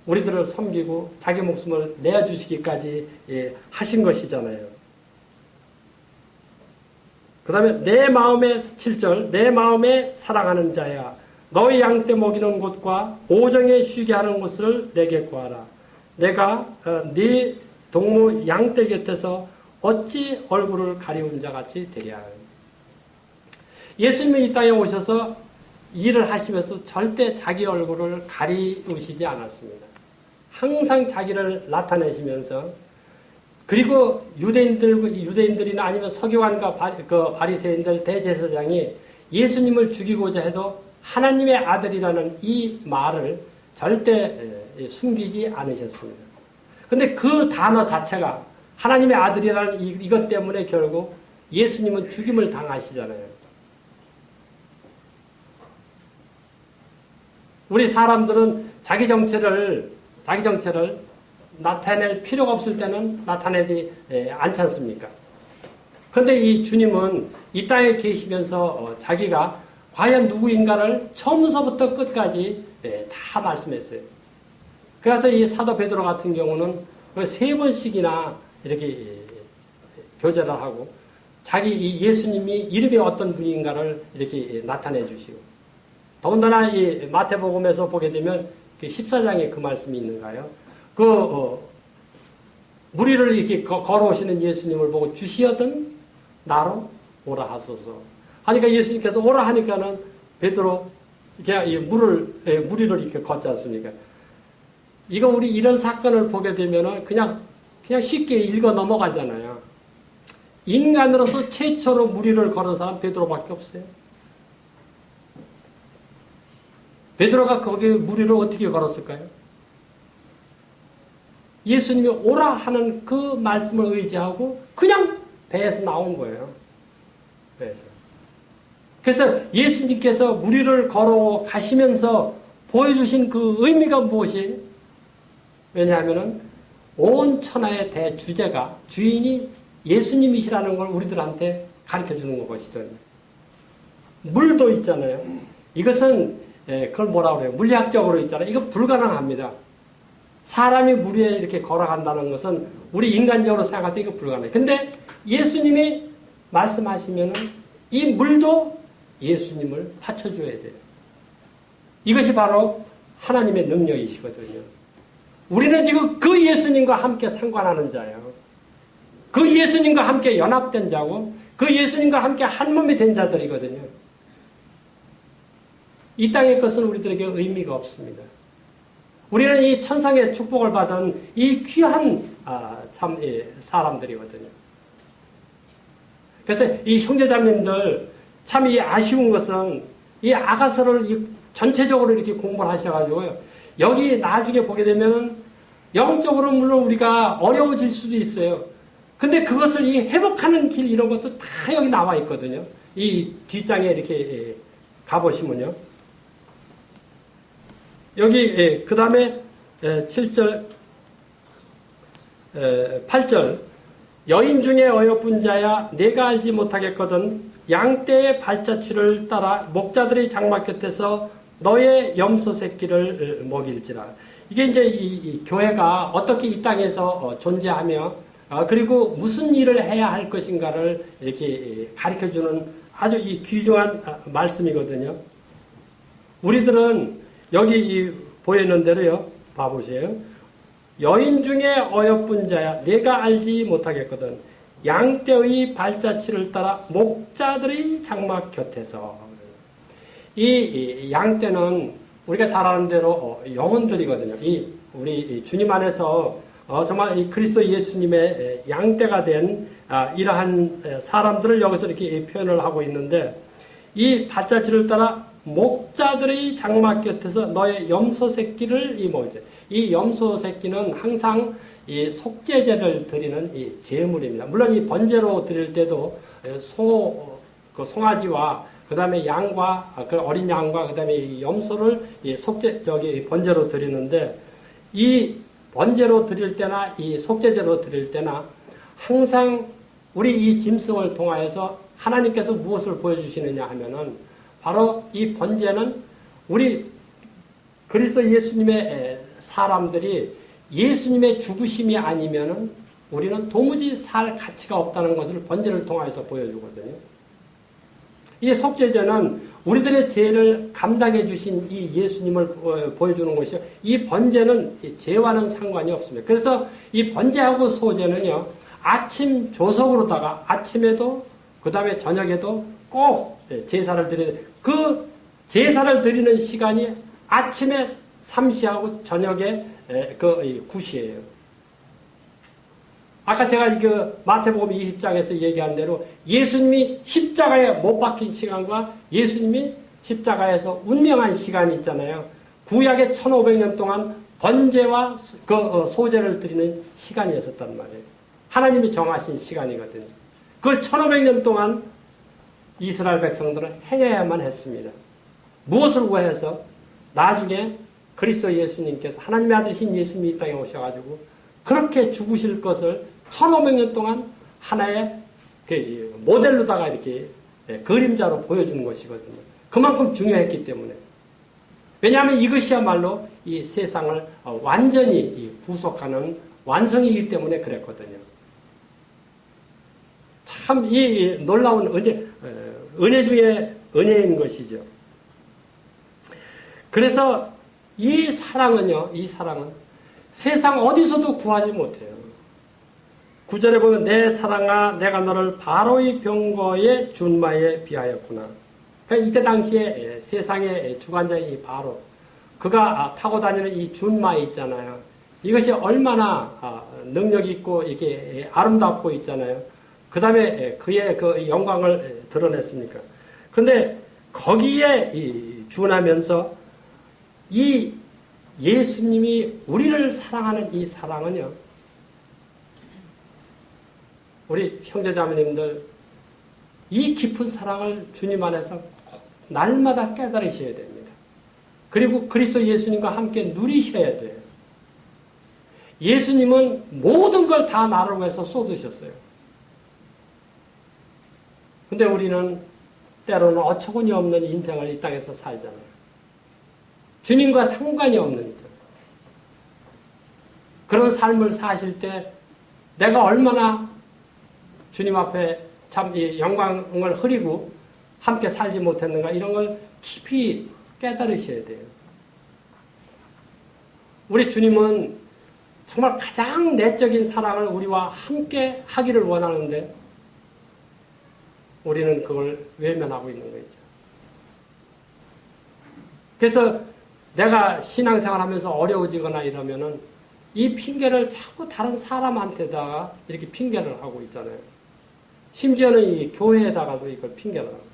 우리들을 섬기고 자기 목숨을 내어주시기까지 하신 것이잖아요. 그 다음에 내 마음에 7절 내 마음에 사랑하는 자야 너희 양떼 먹이는 곳과 오정에 쉬게 하는 곳을 내게 구하라. 내가 네 동무 양떼 곁에서 어찌 얼굴을 가리운 자같이 되랴. 예수님이 이 땅에 오셔서 일을 하시면서 절대 자기 얼굴을 가리우시지 않았습니다. 항상 자기를 나타내시면서 그리고 유대인들이나 아니면 서기관과 바리새인들 대제사장이 예수님을 죽이고자 해도 하나님의 아들이라는 이 말을 절대 숨기지 않으셨습니다. 그런데 그 단어 자체가 하나님의 아들이라는 이것 때문에 결국 예수님은 죽임을 당하시잖아요. 우리 사람들은 자기 정체를 나타낼 필요가 없을 때는 나타내지 않지 않습니까? 그런데 이 주님은 이 땅에 계시면서 자기가 과연 누구인가를 처음서부터 끝까지 다 말씀했어요. 그래서 이 사도 베드로 같은 경우는 3번씩이나 이렇게 교제를 하고 자기 이 예수님이 이름이 어떤 분인가를 이렇게 나타내 주시고 더군다나 이 마태복음에서 보게 되면 14장에 그 말씀이 있는가요? 무리를 이렇게 걸어오시는 예수님을 보고 주시었던 나로 오라 하소서. 하니까 예수님께서 오라 하니까는 베드로 이렇게 이 무리를 이렇게 걷지 않습니까? 이거 우리 이런 사건을 보게 되면은 그냥 쉽게 읽어 넘어가잖아요. 인간으로서 최초로 무리를 걸은 사람 베드로밖에 없어요. 베드로가 거기 무리를 어떻게 걸었을까요? 예수님이 오라 하는 그 말씀을 의지하고 그냥 배에서 나온 거예요. 배에서. 그래서 예수님께서 무리를 걸어 가시면서 보여주신 그 의미가 무엇이에요? 왜냐하면 온 천하의 대주제가 주인이 예수님이시라는 걸 우리들한테 가르쳐주는 것이죠. 물도 있잖아요. 이것은 그걸 뭐라고 그래요? 물리학적으로 있잖아요. 이거 불가능합니다. 사람이 물 위에 이렇게 걸어간다는 것은 우리 인간적으로 생각할 때 이거 불가능해요. 근데 예수님이 말씀하시면은 이 물도 예수님을 받쳐줘야 돼요. 이것이 바로 하나님의 능력이시거든요. 우리는 지금 그 예수님과 함께 상관하는 자예요. 그 예수님과 함께 연합된 자고 그 예수님과 함께 한 몸이 된 자들이거든요. 이 땅의 것은 우리들에게 의미가 없습니다. 우리는 이 천상의 축복을 받은 이 귀한 사람들이거든요. 그래서 이 형제자매님들 참 이 아쉬운 것은 이 아가서를 전체적으로 이렇게 공부를 하셔가지고요. 여기 나중에 보게 되면은 영적으로 물론 우리가 어려워질 수도 있어요. 근데 그것을 이 회복하는 길 이런 것도 다 여기 나와 있거든요. 이 뒷장에 이렇게 가보시면요. 여기 그 다음에 7절 8절 여인 중에 어여쁜 자야 내가 알지 못하겠거든 양떼의 발자취를 따라 목자들의 장막 곁에서 너의 염소 새끼를 먹일지라. 이게 이제 이 교회가 어떻게 이 땅에서 존재하며 그리고 무슨 일을 해야 할 것인가를 이렇게 가르쳐주는 아주 이 귀중한 말씀이거든요. 우리들은 여기 보이는 대로요. 봐보세요. 여인 중에 어여쁜 자야 내가 알지 못하겠거든 양떼의 발자취를 따라 목자들의 장막 곁에서. 이 양떼는 우리가 잘 아는 대로 영혼들이거든요. 우리 주님 안에서 정말 이 그리스도 예수님의 양떼가 된 이러한 사람들을 여기서 이렇게 표현을 하고 있는데 이 발자취를 따라 목자들의 장막 곁에서 너의 염소 새끼를 먹이지. 이 염소 새끼는 항상 이 속죄제를 드리는 이 제물입니다. 물론 이 번제로 드릴 때도 송아지와 그 다음에 양과 그 어린 양과 그 다음에 이 염소를 이 번제로 드리는데 이 번제로 드릴 때나 이 속죄제로 드릴 때나 항상 우리 이 짐승을 통하여서 하나님께서 무엇을 보여주시느냐 하면은 바로 이 번제는 우리 그리스도 예수님의 사람들이 예수님의 죽으심이 아니면은 우리는 도무지 살 가치가 없다는 것을 번제를 통해서 보여주거든요. 이 속죄제는 우리들의 죄를 감당해 주신 이 예수님을 보여주는 것이요. 이 번제는 죄와는 상관이 없습니다. 그래서 이 번제하고 소제는요. 아침 조석으로다가 아침에도 그 다음에 저녁에도 꼭 제사를 드리는 그 제사를 드리는 시간이 아침에 3시하고 저녁에 그 9시예요. 아까 제가 그 마태복음 20장에서 얘기한 대로 예수님이 십자가에 못 박힌 시간과 예수님이 십자가에서 운명한 시간이 있잖아요. 구약의 1500년 동안 번제와 그 소제를 드리는 시간이었단 말이에요. 하나님이 정하신 시간이거든요. 그걸 1500년 동안 이스라엘 백성들은 행해야만 했습니다. 무엇을 구해서 나중에 그리스도 예수님께서 하나님의 아들이신 예수님이 이 땅에 오셔가지고 그렇게 죽으실 것을 1500년 동안 하나의 모델로다가 이렇게 그림자로 보여주는 것이거든요. 그만큼 중요했기 때문에. 왜냐하면 이것이야말로 이 세상을 완전히 구속하는 완성이기 때문에 그랬거든요. 참 이 놀라운 은혜 중에 은혜인 것이죠. 그래서 이 사랑은 세상 어디서도 구하지 못해요. 9절에 보면 내 사랑아 내가 너를 바로의 병거의 준마에 비하였구나. 이때 당시에 세상의 주관자인 바로 그가 타고 다니는 이 준마 있잖아요. 이것이 얼마나 능력 있고 이게 아름답고 있잖아요. 그 다음에 그의 그 영광을 드러냈습니까? 그런데 거기에 준하면서 이 예수님이 우리를 사랑하는 이 사랑은요, 우리 형제자매님들 이 깊은 사랑을 주님 안에서 날마다 깨달으셔야 됩니다. 그리고 그리스도 예수님과 함께 누리셔야 돼요. 예수님은 모든 걸 다 나를 위해서 쏟으셨어요. 근데 우리는 때로는 어처구니 없는 인생을 이 땅에서 살잖아요. 주님과 상관이 없는 인생. 그런 삶을 사실 때 내가 얼마나 주님 앞에 참 영광을 흐리고 함께 살지 못했는가 이런 걸 깊이 깨달으셔야 돼요. 우리 주님은 정말 가장 내적인 사랑을 우리와 함께 하기를 원하는데 우리는 그걸 외면하고 있는 거죠. 그래서 내가 신앙생활 하면서 어려워지거나 이러면은 이 핑계를 자꾸 다른 사람한테다가 이렇게 핑계를 하고 있잖아요. 심지어는 이 교회에다가도 이걸 핑계를 하고.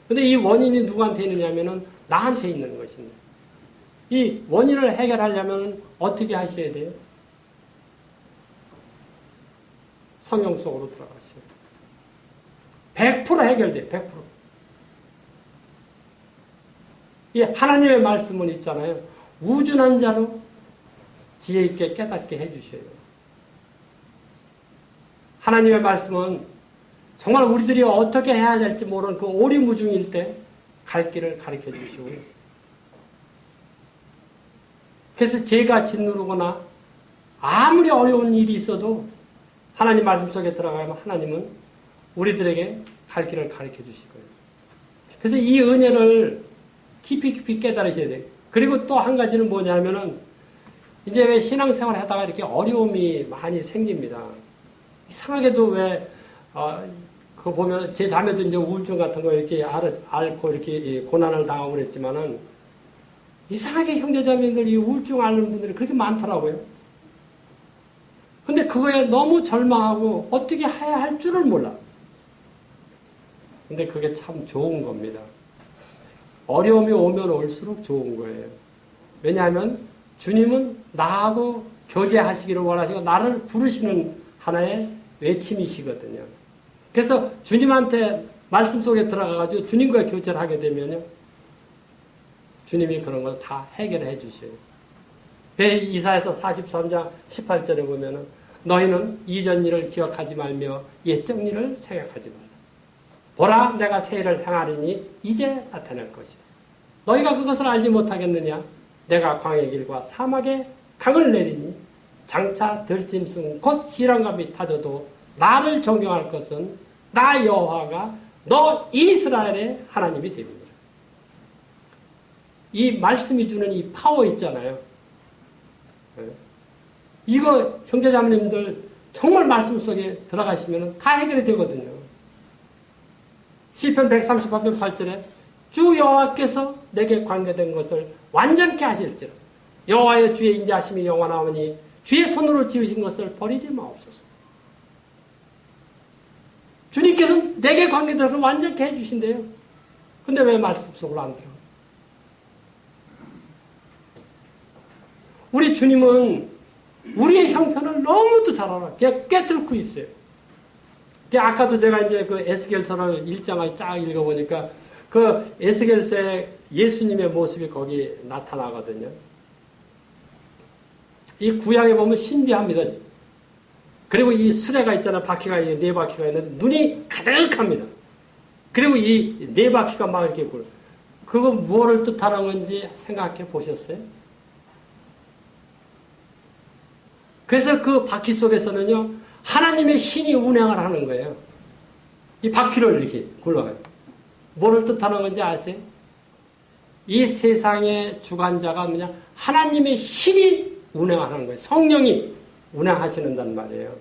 근데 이 원인이 누구한테 있느냐면은 나한테 있는 것인데. 이 원인을 해결하려면 어떻게 하셔야 돼요? 성령 속으로 들어가셔야 돼요. 100% 해결돼요. 100%. 이 하나님의 말씀은 있잖아요. 우준한 자로 지혜 있게 깨닫게 해주셔요. 하나님의 말씀은 정말 우리들이 어떻게 해야 될지 모르는 그 오리무중일 때 갈 길을 가르쳐 주시고요. 그래서 죄가 짓누르거나 아무리 어려운 일이 있어도 하나님 말씀 속에 들어가면 하나님은 우리들에게 갈 길을 가르쳐 주실 거예요. 그래서 이 은혜를 깊이 깨달으셔야 돼요. 그리고 또 한 가지는 뭐냐면은 이제 왜 신앙생활 하다가 이렇게 어려움이 많이 생깁니다. 이상하게도 왜 그거 보면 제 자매도 이제 우울증 같은 거 이렇게 앓고 이렇게 고난을 당하고 그랬지만은 이상하게 형제자매들 이 우울증 앓는 분들이 그렇게 많더라고요. 근데 그거에 너무 절망하고 어떻게 해야 할 줄을 몰라. 근데 그게 참 좋은 겁니다. 어려움이 오면 올수록 좋은 거예요. 왜냐하면 주님은 나하고 교제하시기를 원하시고 나를 부르시는 하나의 외침이시거든요. 그래서 주님한테 말씀 속에 들어가가지고 주님과 교제를 하게 되면요. 주님이 그런 걸 다 해결해 주셔요. 이사야서 43장 18절에 보면은 너희는 이전 일을 기억하지 말며 옛적 일을 생각하지 말라. 보라 내가 새 일을 행하리니 이제 나타날 것이다. 너희가 그것을 알지 못하겠느냐? 내가 광야의 길과 사막에 강을 내리니 장차 들짐승 곧 시랑감이 타져도 나를 존경할 것은 나 여호와가 너 이스라엘의 하나님이 됩니다. 이 말씀이 주는 이 파워 있잖아요. 이거 형제자매님들 정말 말씀 속에 들어가시면 다 해결이 되거든요. 시편 138편 8절에 주 여호와께서 내게 관계된 것을 완전케 하실지라. 여호와의 주의 인자하심이 영원하오니 주의 손으로 지으신 것을 버리지 마옵소서. 주님께서 내게 관계된 것을 완전케 해주신대요. 근데 왜 말씀 속으로 안 들어가요? 우리 주님은 우리의 형편을 너무도 잘 알아. 그냥 꿰뚫고 있어요. 아까도 제가 이제 그 에스겔서를 1장을 쫙 읽어보니까 그 에스겔서에 예수님의 모습이 거기 나타나거든요. 이 구약에 보면 신비합니다. 그리고 이 수레가 있잖아요. 바퀴가, 네 바퀴가 있는데 눈이 가득합니다. 그리고 이 네 바퀴가 막 이렇게 굴. 그거 무엇을 뜻하는 건지 생각해 보셨어요? 그래서 그 바퀴 속에서는요, 하나님의 신이 운행을 하는 거예요. 이 바퀴를 이렇게 굴러가요. 뭐를 뜻하는 건지 아세요? 이 세상의 주관자가 뭐냐? 하나님의 신이 운행하는 거예요. 성령이 운행하시는단 말이에요.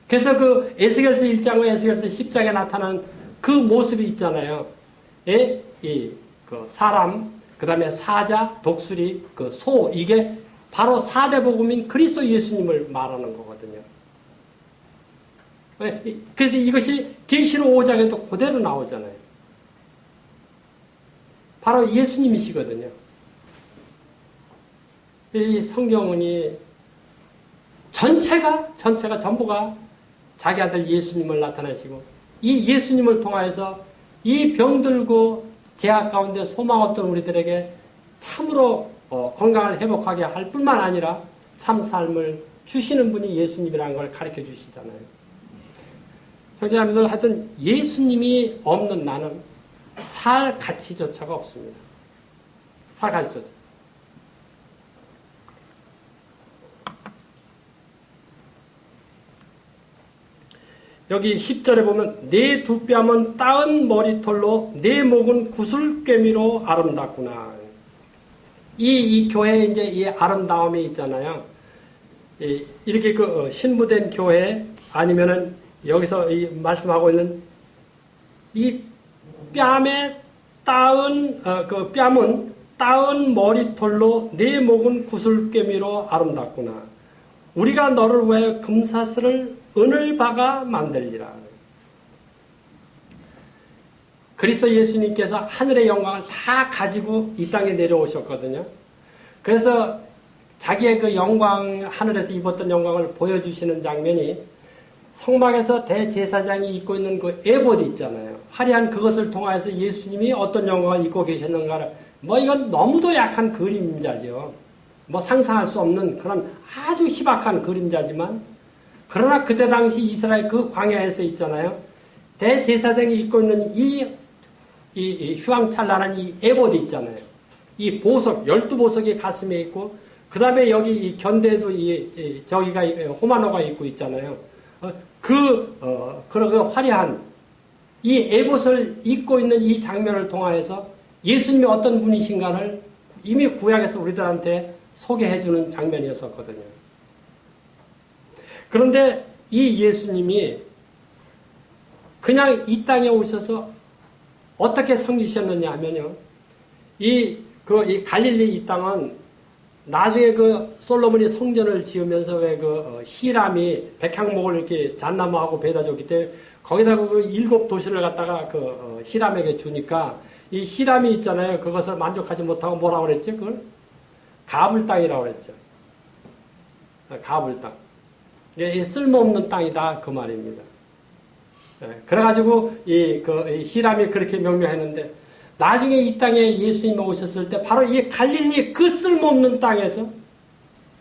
그래서 그 에스겔서 1장과 에스겔서 10장에 나타난 그 모습이 있잖아요. 예? 그 사람, 그 다음에 사자, 독수리, 그 소, 이게 바로 사대복음인 그리스도 예수님을 말하는 거거든요. 그래서 이것이 계시록 5장에도 그대로 나오잖아요. 바로 예수님이시거든요. 이 성경이 전체가 전부가 자기 아들 예수님을 나타내시고 이 예수님을 통하여서 이 병들고 죄악 가운데 소망 없던 우리들에게 참으로 건강을 회복하게 할 뿐만 아니라 참 삶을 주시는 분이 예수님이라는 걸 가르쳐 주시잖아요. 형제자매들, 하여튼 예수님이 없는 나는 살 가치조차가 없습니다. 살 가치조차. 여기 10절에 보면 내 두 뺨은 따은 머리털로 내 목은 구슬꿰미로 아름답구나. 이 교회에 이제 이 아름다움이 있잖아요. 이렇게 그 신부된 교회 아니면은 여기서 이 말씀하고 있는 이 뺨에 따은 그 뺨은 따은 머리털로 내 목은 구슬꿰미로 아름답구나. 우리가 너를 위하여 금사슬을 은을 박아 만들리라. 그리스도 예수님께서 하늘의 영광을 다 가지고 이 땅에 내려오셨거든요. 그래서 자기의 그 영광, 하늘에서 입었던 영광을 보여주시는 장면이 성막에서 대제사장이 입고 있는 그 에봇 있잖아요. 화려한 그것을 통하여서 예수님이 어떤 영광을 입고 계셨는가를 이건 너무도 약한 그림자죠. 상상할 수 없는 그런 아주 희박한 그림자지만 그러나 그때 당시 이스라엘 그 광야에서 있잖아요. 대제사장이 입고 있는 이 휘황찬란한 이 에봇 있잖아요. 이 보석, 12보석이 가슴에 있고 그 다음에 여기 이 견대도 저기가 호마노가 있고 있잖아요. 그런 화려한 이 에봇을 입고 있는 이 장면을 통하여서 예수님이 어떤 분이신가를 이미 구약에서 우리들한테 소개해주는 장면이었었거든요. 그런데 이 예수님이 그냥 이 땅에 오셔서 어떻게 섬기셨느냐 하면요. 이 갈릴리 이 땅은 나중에 그 솔로몬이 성전을 지으면서 왜 히람이 백향목을 이렇게 잣나무하고 배다 줬기 때문에 거기다가 그 7도시를 갖다가 히람에게 주니까 이 히람이 있잖아요. 그것을 만족하지 못하고 뭐라고 그랬지? 그걸? 가불 땅이라고 그랬죠. 가불 땅. 이게 쓸모없는 땅이다. 그 말입니다. 그래가지고 이 히람이 그렇게 명명했는데 나중에 이 땅에 예수님이 오셨을 때 바로 이 갈릴리 그 쓸모없는 땅에서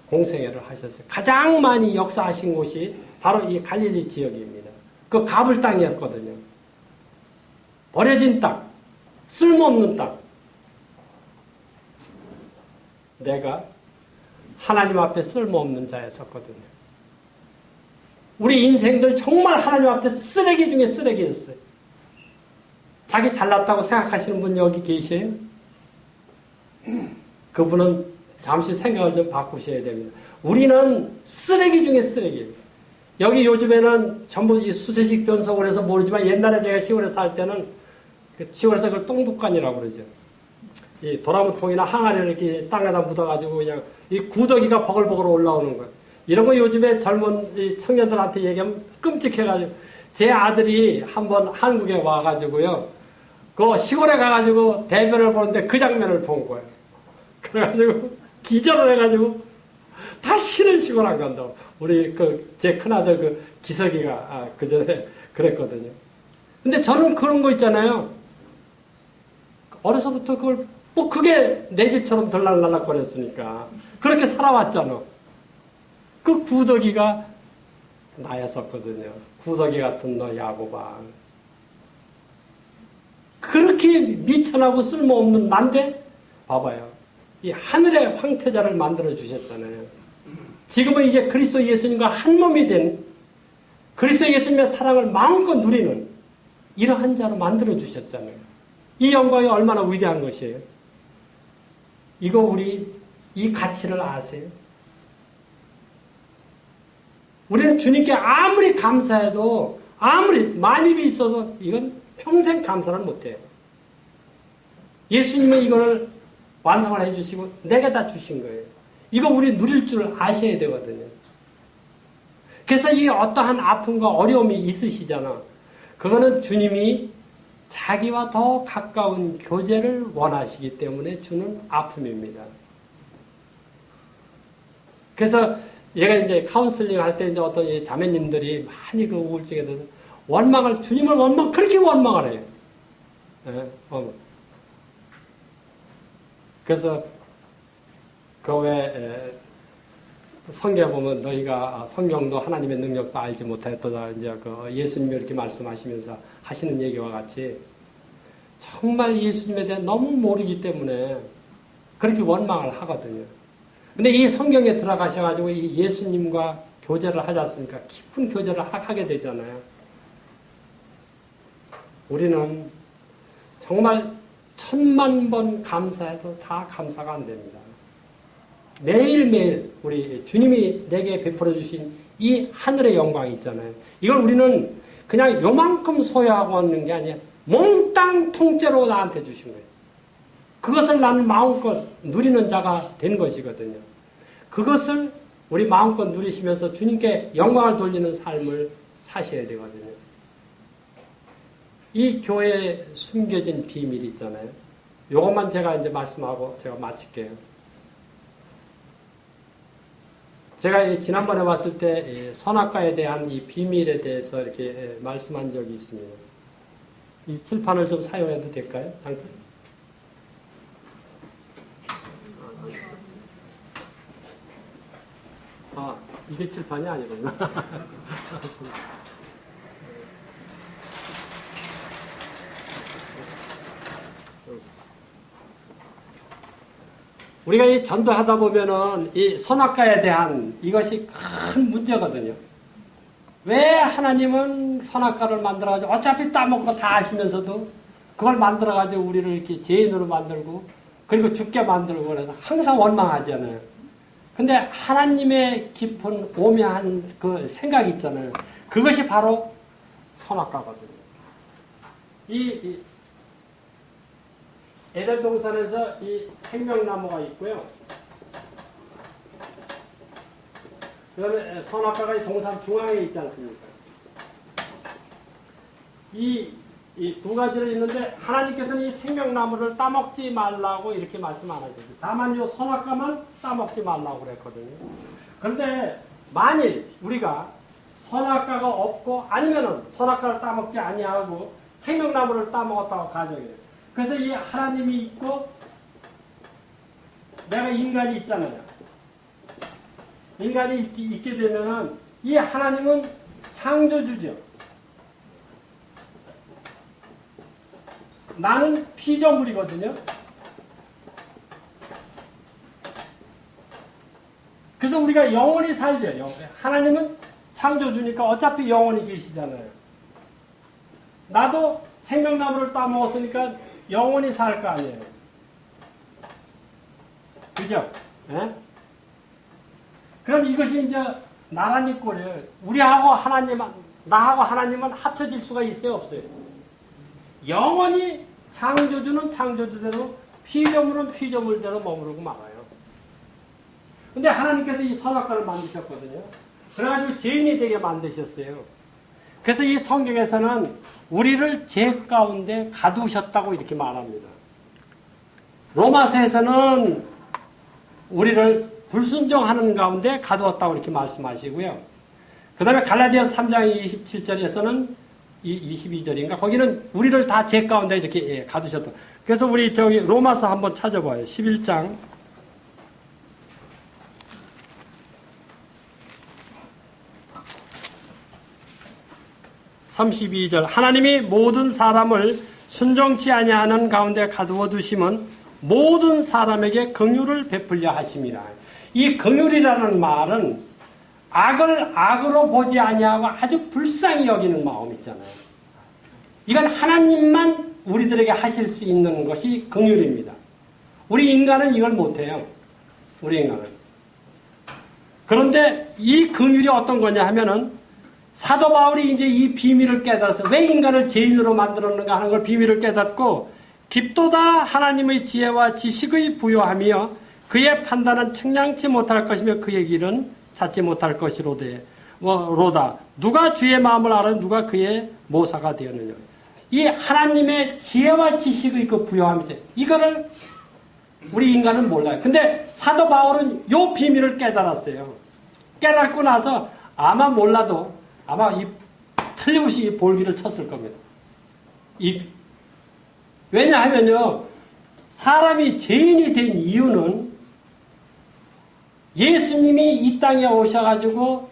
공생애를 하셨어요. 가장 많이 역사하신 곳이 바로 이 갈릴리 지역입니다. 그 가불 땅이었거든요. 버려진 땅, 쓸모없는 땅. 내가 하나님 앞에 쓸모없는 자였었거든요. 우리 인생들 정말 하나님 앞에 쓰레기 중에 쓰레기였어요. 자기 잘났다고 생각하시는 분 여기 계세요? 그분은 잠시 생각을 좀 바꾸셔야 됩니다. 우리는 쓰레기 중에 쓰레기예요. 여기 요즘에는 전부 이 수세식 변속을 해서 모르지만 옛날에 제가 시골에 살 때는 시골에서 그걸 똥둑간이라고 그러죠. 이 도라무통이나 항아리를 이렇게 땅에다 묻어가지고 그냥 이 구더기가 버글버글 올라오는 거예요. 이런 거 요즘에 젊은 이 청년들한테 얘기하면 끔찍해가지고 제 아들이 한번 한국에 와가지고요. 그 시골에 가가지고 대변을 보는데 그 장면을 본 거예요. 그래가지고 기절을 해가지고 다시는 시골 안 간다고. 우리 제 큰아들 기석이가 그 전에 그랬거든요. 근데 저는 그런 거 있잖아요. 어려서부터 그게 내 집처럼 들락날락거렸으니까 그렇게 살아왔잖아. 그 구더기가 나였었거든요. 구더기 같은 너 야고방. 그렇게 미천하고 쓸모없는 난데 봐봐요. 이 하늘의 황태자를 만들어 주셨잖아요. 지금은 이제 그리스도 예수님과 한 몸이 된 그리스도 예수님의 사랑을 마음껏 누리는 이러한 자로 만들어 주셨잖아요. 이 영광이 얼마나 위대한 것이에요. 이거 우리 이 가치를 아세요? 우리는 주님께 아무리 감사해도 아무리 만입이 있어도 이건 평생 감사를 못해요. 예수님은 이거를 완성을 해주시고 내게다 주신 거예요. 이거 우리 누릴 줄 아셔야 되거든요. 그래서 이 어떠한 아픔과 어려움이 있으시잖아. 그거는 주님이 자기와 더 가까운 교제를 원하시기 때문에 주는 아픔입니다. 그래서 얘가 이제 카운슬링 할 때 이제 어떤 자매님들이 많이 그 우울증에 대해서 주님을 그렇게 원망을 해요. 예, 그래서 그 왜 성경에 보면 너희가 성경도 하나님의 능력도 알지 못하였다 이제 그 예수님이 이렇게 말씀하시면서 하시는 얘기와 같이 정말 예수님에 대해 너무 모르기 때문에 그렇게 원망을 하거든요. 근데 이 성경에 들어가셔가지고 이 예수님과 교제를 하지 않습니까? 깊은 교제를 하게 되잖아요. 우리는 정말 10,000번 감사해도 다 감사가 안 됩니다. 매일매일 우리 주님이 내게 베풀어 주신 이 하늘의 영광이 있잖아요. 이걸 우리는 그냥 요만큼 소유하고 있는 게 아니라 몽땅 통째로 나한테 주신 거예요. 그것을 나는 마음껏 누리는 자가 된 것이거든요. 그것을 우리 마음껏 누리시면서 주님께 영광을 돌리는 삶을 사셔야 되거든요. 이 교회에 숨겨진 비밀이 있잖아요. 요것만 제가 이제 말씀하고 제가 마칠게요. 제가 지난번에 왔을 때 선악과에 대한 이 비밀에 대해서 이렇게 말씀한 적이 있습니다. 이 칠판을 좀 사용해도 될까요? 잠깐. 이게 칠판이 아니구나. 우리가 이 전도하다 보면은 이 선악과에 대한 이것이 큰 문제거든요. 왜 하나님은 선악과를 만들어가지고 어차피 따먹고 다 아시면서도 그걸 만들어가지고 우리를 이렇게 죄인으로 만들고 그리고 죽게 만들고 그래서 항상 원망하잖아요. 근데 하나님의 깊은 오묘한 그 생각이 있잖아요. 그것이 바로 선악과거든요. 이 에덴 동산에서 이 생명나무가 있고요. 그다음에 선악과가 이 동산 중앙에 있지 않습니까? 이 두 가지를 있는데 하나님께서는 이 생명나무를 따먹지 말라고 이렇게 말씀 안 하셨어요. 다만 이 선악과만 따먹지 말라고 그랬거든요. 그런데 만일 우리가 선악과가 없고 아니면은 선악과를 따먹지 아니하고 생명나무를 따먹었다고 가정해요. 그래서 이 하나님이 있고 내가 인간이 있잖아요. 인간이 있게 되면은 이 하나님은 창조주죠. 나는 피조물이거든요. 그래서 우리가 영원히 살죠. 하나님은 창조주니까 어차피 영원히 계시잖아요. 나도 생명나무를 따먹었으니까 영원히 살 거 아니에요. 그죠? 예? 그럼 이것이 이제 나란히 꼴이에요. 우리하고 나하고 하나님은 합쳐질 수가 있어요, 없어요? 영원히 창조주는 창조주대로, 피조물은 피조물대로 머무르고 말아요. 근데 하나님께서 이 선악과를 만드셨거든요. 그래가지고 죄인이 되게 만드셨어요. 그래서 이 성경에서는 우리를 죄 가운데 가두셨다고 이렇게 말합니다. 로마서에서는 우리를 불순종하는 가운데 가두었다고 이렇게 말씀하시고요. 그 다음에 갈라디아서 3장 27절에서는 22절인가? 거기는 우리를 다 죄 가운데 이렇게 가두셨다. 그래서 우리 저기 로마서 한번 찾아봐요. 11장. 32절 하나님이 모든 사람을 순종치 아니하는 가운데 가두어 두심은 모든 사람에게 긍휼을 베풀려 하심이라. 이 긍휼이라는 말은 악을 악으로 보지 아니하고 아주 불쌍히 여기는 마음 있잖아요. 이건 하나님만 우리들에게 하실 수 있는 것이 긍휼입니다. 우리 인간은 이걸 못해요. 우리 인간은. 그런데 이 긍휼이 어떤 거냐 하면은 사도 바울이 이제 이 비밀을 깨달아서 왜 인간을 죄인으로 만들었는가 하는 걸 비밀을 깨닫고 깊도다 하나님의 지혜와 지식의 부요하며 그의 판단은 측량치 못할 것이며 그의 길은 찾지 못할 것이로다. 누가 주의 마음을 알아 누가 그의 모사가 되었느냐. 이 하나님의 지혜와 지식의 그 부요함이죠. 이거를 우리 인간은 몰라요. 근데 사도 바울은 요 비밀을 깨달았어요. 깨닫고 나서 아마 몰라도 아마 틀림없이 이 볼기를 쳤을 겁니다. 왜냐하면요, 사람이 죄인이 된 이유는 예수님이 이 땅에 오셔가지고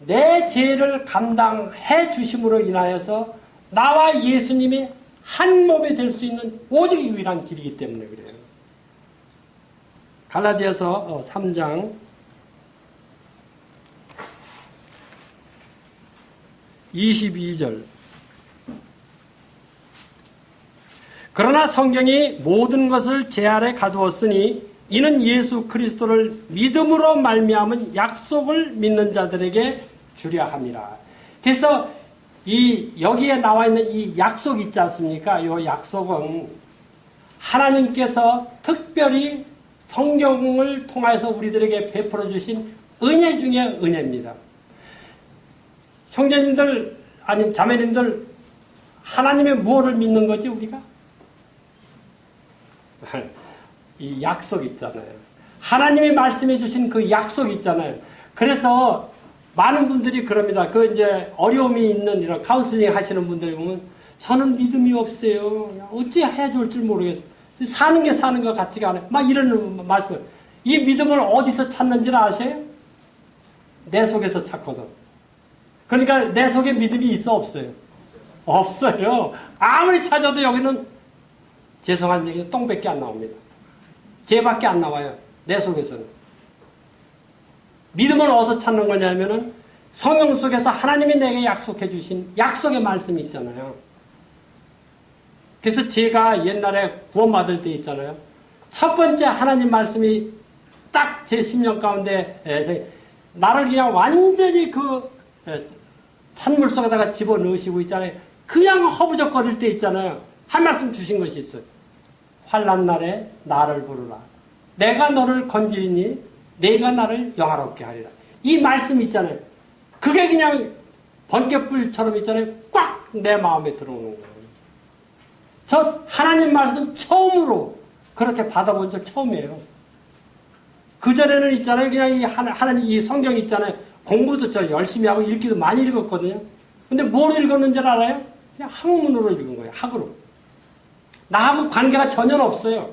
내 죄를 감당해 주심으로 인하여서 나와 예수님이 한 몸이 될 수 있는 오직 유일한 길이기 때문에 그래요. 갈라디아서 3장 22절. 그러나 성경이 모든 것을 제 아래 가두었으니 이는 예수 그리스도를 믿음으로 말미암은 약속을 믿는 자들에게 주려 함이라. 그래서 여기에 나와 있는 이 약속 있지 않습니까? 이 약속은 하나님께서 특별히 성경을 통해서 우리들에게 베풀어 주신 은혜 중에 은혜입니다. 형제님들 아니면 자매님들, 하나님의 무엇을 믿는 거지 우리가? 이 약속 있잖아요. 하나님이 말씀해 주신 그 약속 있잖아요. 그래서 많은 분들이 그럽니다. 이제 어려움이 있는 이런 카운슬링 하시는 분들이 보면 저는 믿음이 없어요. 어찌 해줄 줄 모르겠어요. 사는 게 사는 것 같지가 않아요. 막 이런 말씀. 이 믿음을 어디서 찾는지를 아세요? 내 속에서 찾거든. 그러니까 내 속에 믿음이 있어 없어요? 없어요. 아무리 찾아도 여기는 죄송한 얘기 똥밖에 안 나옵니다. 죄밖에 안 나와요. 내 속에서는. 믿음을 어디서 찾는 거냐면은 성경 속에서 하나님이 내게 약속해 주신 약속의 말씀이 있잖아요. 그래서 제가 옛날에 구원받을 때 있잖아요. 첫 번째 하나님 말씀이 딱 제 심령 가운데 나를 그냥 완전히 찬물 속에다가 집어넣으시고 있잖아요. 그냥 허부적거릴 때 있잖아요. 한 말씀 주신 것이 있어요. 환난 날에 나를 부르라. 내가 너를 건지리니 내가 나를 영화롭게 하리라. 이 말씀 있잖아요. 그게 그냥 번개불처럼 있잖아요. 꽉 내 마음에 들어오는 거예요. 저 하나님 말씀 처음으로 그렇게 받아본 적 처음이에요. 그전에는 있잖아요. 그냥 하나님 이 성경 있잖아요. 공부도 저 열심히 하고 읽기도 많이 읽었거든요. 근데 뭘 읽었는지 알아요? 그냥 학문으로 읽은 거예요. 학으로. 나하고 관계가 전혀 없어요.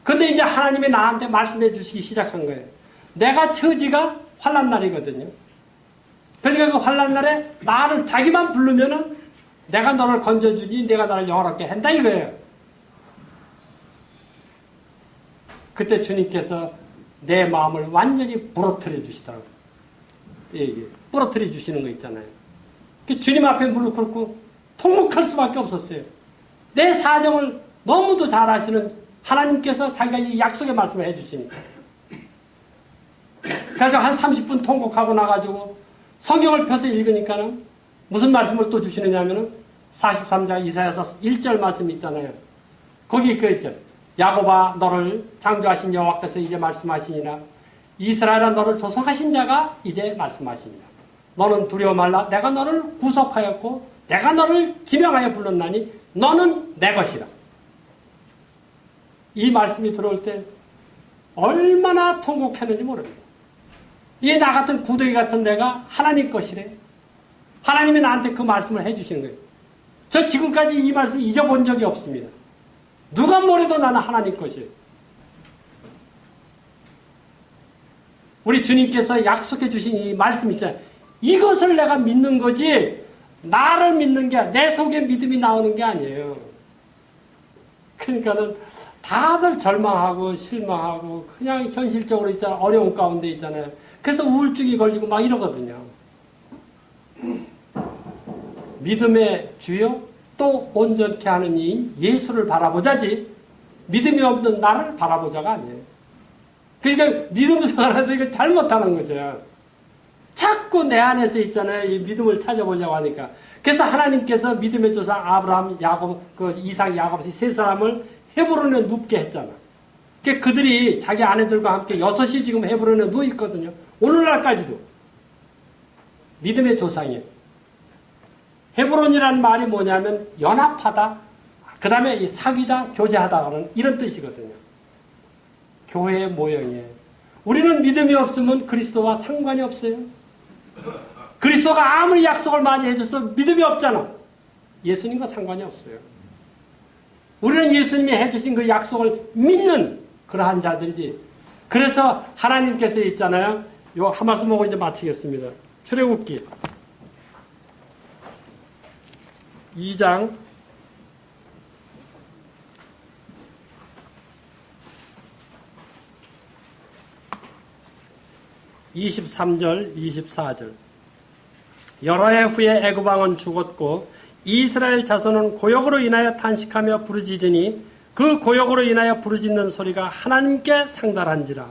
근데 이제 하나님이 나한테 말씀해 주시기 시작한 거예요. 내가 처지가 환난 날이거든요. 그러니까 그 환난 날에 나를 자기만 부르면은 내가 너를 건져주니 내가 나를 영화롭게 한다 이거예요. 그때 주님께서 내 마음을 완전히 부러뜨려 주시더라고요. 예. 부러뜨려 주시는 거 있잖아요. 주님 앞에 무릎 꿇고 통곡할 수밖에 없었어요. 내 사정을 너무도 잘 아시는 하나님께서 자기가 이 약속의 말씀을 해주시니까. 그래서 한 30분 통곡하고 나가지고 성경을 펴서 읽으니까는 무슨 말씀을 또 주시느냐 하면은 43장 이사야서 1절 말씀 있잖아요. 거기 그 있죠. 야곱아 너를 창조하신 여호와께서 이제 말씀하시니라. 이스라엘아 너를 조성하신 자가 이제 말씀하시니라. 너는 두려워 말라. 내가 너를 구속하였고 내가 너를 지명하여 불렀나니 너는 내 것이라. 이 말씀이 들어올 때 얼마나 통곡했는지 모릅니다. 이 나 같은 구더기 같은 내가 하나님 것이래. 하나님이 나한테 그 말씀을 해주시는 거예요. 저 지금까지 이 말씀 잊어본 적이 없습니다. 누가 뭐래도 나는 하나님 것이에요. 우리 주님께서 약속해 주신 이 말씀 있잖아요. 이것을 내가 믿는 거지 나를 믿는 게 내 속에 믿음이 나오는 게 아니에요. 그러니까는 다들 절망하고 실망하고 그냥 현실적으로 있잖아요. 어려운 가운데 있잖아요. 그래서 우울증이 걸리고 막 이러거든요. 믿음의 주요 또 온전케 하는 이인 예수를 바라보자지 믿음이 없는 나를 바라보자가 아니에요. 그러니까 믿음 생활하는데 이거 잘못하는 거죠. 자꾸 내 안에서 있잖아요. 이 믿음을 찾아보려고 하니까. 그래서 하나님께서 믿음의 조상 아브라함, 야곱, 그 이삭, 야곱 세 사람을 헤브론에 눕게 했잖아. 그들이 자기 아내들과 함께 6이 지금 헤브론에 누워 있거든요. 오늘날까지도. 믿음의 조상이에요. 헤브론이라는 말이 뭐냐면 연합하다, 그 다음에 사귀다, 교제하다는 이런 뜻이거든요. 교회의 모형이에요. 우리는 믿음이 없으면 그리스도와 상관이 없어요. 그리스도가 아무리 약속을 많이 해줘서 믿음이 없잖아. 예수님과 상관이 없어요. 우리는 예수님이 해주신 그 약속을 믿는 그러한 자들이지. 그래서 하나님께서 있잖아요. 요 한 말씀 하고 이제 마치겠습니다. 출애굽기 2장 23절, 24절. 여러 해 후에 애굽 왕은 죽었고 이스라엘 자손은 고역으로 인하여 탄식하며 부르짖으니 그 고역으로 인하여 부르짖는 소리가 하나님께 상달한지라.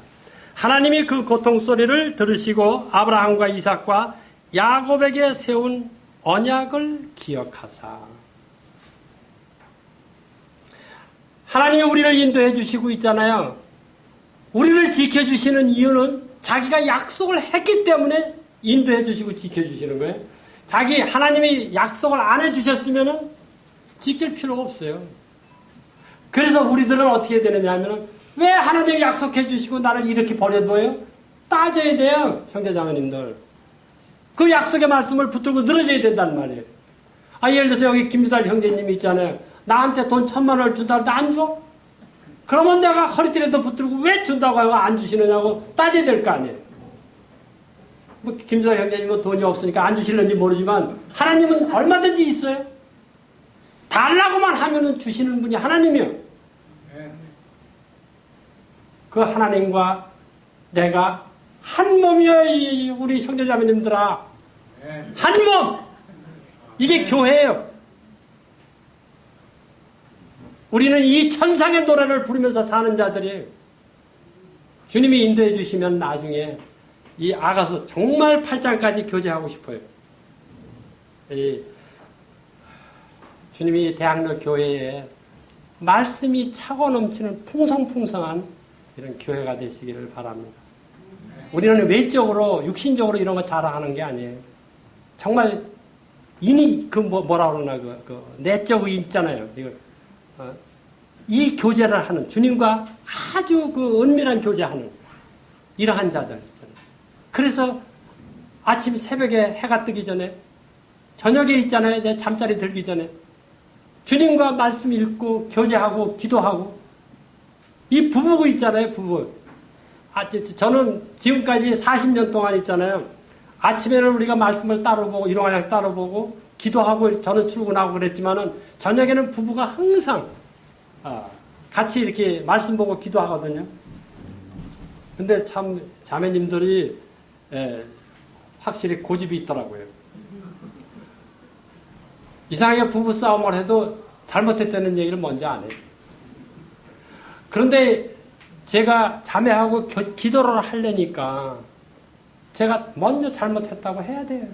하나님이 그 고통 소리를 들으시고 아브라함과 이삭과 야곱에게 세운 언약을 기억하사. 하나님이 우리를 인도해 주시고 있잖아요. 우리를 지켜주시는 이유는 자기가 약속을 했기 때문에 인도해 주시고 지켜주시는 거예요. 하나님이 약속을 안 해주셨으면 지킬 필요가 없어요. 그래서 우리들은 어떻게 되느냐 하면 왜 하나님이 약속해 주시고 나를 이렇게 버려둬요? 따져야 돼요, 형제자매님들. 그 약속의 말씀을 붙들고 늘어져야 된단 말이에요. 예를 들어서 여기 김주달 형제님이 있잖아요. 나한테 돈 1,000만 원을 준다 하는데 안 줘? 그러면 내가 허리띠에도 붙들고 왜 준다고 하고 안 주시느냐고 따져야 될 거 아니에요. 김주달 형제님은 돈이 없으니까 안 주실는지 모르지만 하나님은 얼마든지 있어요. 달라고만 하면은 주시는 분이 하나님이요. 그 하나님과 내가 한 몸이요, 우리 형제자매님들아. 한 몸! 이게 교회예요. 우리는 이 천상의 노래를 부르면서 사는 자들이에요. 주님이 인도해 주시면 나중에 이 아가서 정말 8장까지 교제하고 싶어요. 주님이 대학로 교회에 말씀이 차고 넘치는 풍성풍성한 이런 교회가 되시기를 바랍니다. 우리는 외적으로, 육신적으로 이런 거 자랑하는 게 아니에요. 정말 뭐라 그러나 내적으로 있잖아요. 이 교제를 하는, 주님과 아주 은밀한 교제하는 이러한 자들 있잖아요. 그래서 아침 새벽에 해가 뜨기 전에, 저녁에 있잖아요. 내 잠자리 들기 전에 주님과 말씀 읽고 교제하고 기도하고, 이 부부가 있잖아요, 부부. 저는 지금까지 40년 동안 있잖아요. 아침에는 우리가 말씀을 따로 보고, 일용할 따로 보고, 기도하고, 저는 출근하고 그랬지만은, 저녁에는 부부가 항상, 같이 이렇게 말씀 보고 기도하거든요. 근데 참, 자매님들이, 확실히 고집이 있더라고요. 이상하게 부부싸움을 해도 잘못했다는 얘기를 먼저 안 해요. 그런데 제가 자매하고 기도를 하려니까 제가 먼저 잘못했다고 해야 돼요.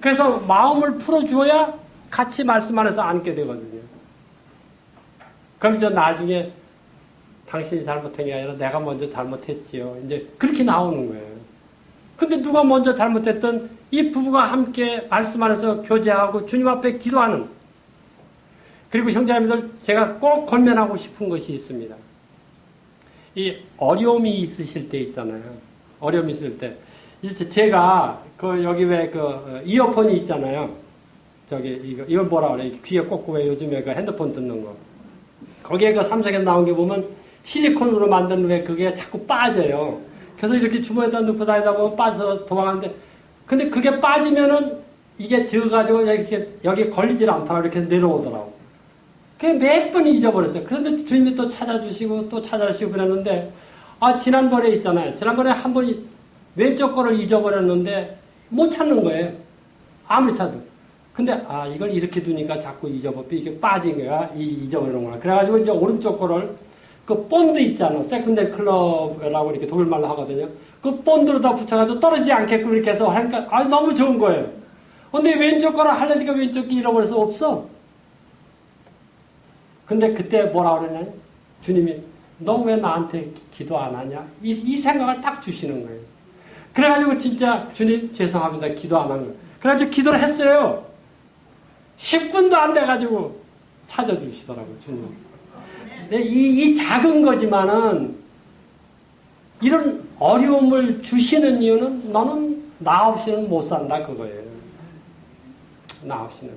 그래서 마음을 풀어줘야 같이 말씀 안에서 앉게 되거든요. 그럼 저 나중에 당신이 잘못한 게 아니라 내가 먼저 잘못했지요. 이제 그렇게 나오는 거예요. 근데 누가 먼저 잘못했든 이 부부가 함께 말씀 안에서 교제하고 주님 앞에 기도하는, 그리고 형제자매들 제가 꼭 권면하고 싶은 것이 있습니다. 이 어려움이 있으실 때 있잖아요. 어려움이 있을 때. 제가 여기 왜 이어폰이 있잖아요. 이걸 뭐라 그래? 귀에 꽂고 왜 요즘에 핸드폰 듣는 거. 거기에 삼성에 나온 게 보면 실리콘으로 만든 왜 그게 자꾸 빠져요. 그래서 이렇게 주머니에다 넣고 다니다 보면 빠져서 도망가는데, 근데 그게 빠지면은 이게 져가지고 이렇게 여기 걸리질 않다고 이렇게 내려오더라고. 그게 몇 번 잊어버렸어요. 그런데 주님이 또 찾아주시고 또 찾아주시고 그랬는데, 지난번에 있잖아요. 지난번에 한 번 왼쪽 거를 잊어버렸는데 못 찾는 거예요. 아무리 찾아도. 근데 이걸 이렇게 두니까 자꾸 이게 빠진 거야. 잊어버리는구나. 그래가지고 이제 오른쪽 거를 그 본드 있잖아. 세컨데리 클럽이라고 이렇게 독일말로 하거든요. 그 본드로다 붙여가지고 떨어지지 않게끔 이렇게 해서 하니까 너무 좋은 거예요. 근데 왼쪽 거라 하려니까 왼쪽이 잃어버려서 없어. 근데 그때 뭐라 그러냐? 주님이 너 왜 나한테 기도 안 하냐? 이 생각을 딱 주시는 거예요. 그래가지고 진짜 주님 죄송합니다. 기도 안 한 거예요. 그래가지고 기도를 했어요. 10분도 안 돼가지고 찾아주시더라고요. 주님. 근데 이 작은 거지만은 이런 어려움을 주시는 이유는 너는 나 없이는 못 산다 그거예요. 나 없이는.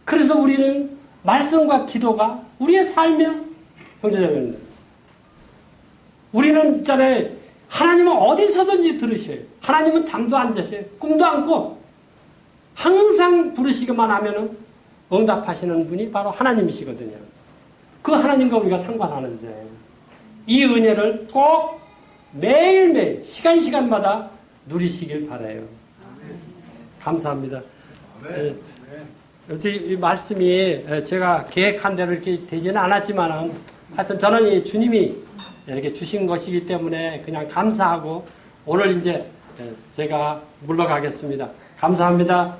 그래서 우리는 말씀과 기도가 우리의 삶이야. 형제자매님들. 우리는 있잖아요. 하나님은 어디서든지 들으셔요. 하나님은 잠도 안 자셔요. 꿈도 안 꿔. 항상 부르시기만 하면은 응답하시는 분이 바로 하나님이시거든요. 그 하나님과 우리가 상관하는 자예요. 이 은혜를 꼭 매일매일 시간마다 누리시길 바라요. 감사합니다. 이 말씀이 제가 계획한 대로 이렇게 되지는 않았지만은 하여튼 저는 이 주님이 이렇게 주신 것이기 때문에 그냥 감사하고 오늘 이제 제가 물러가겠습니다. 감사합니다.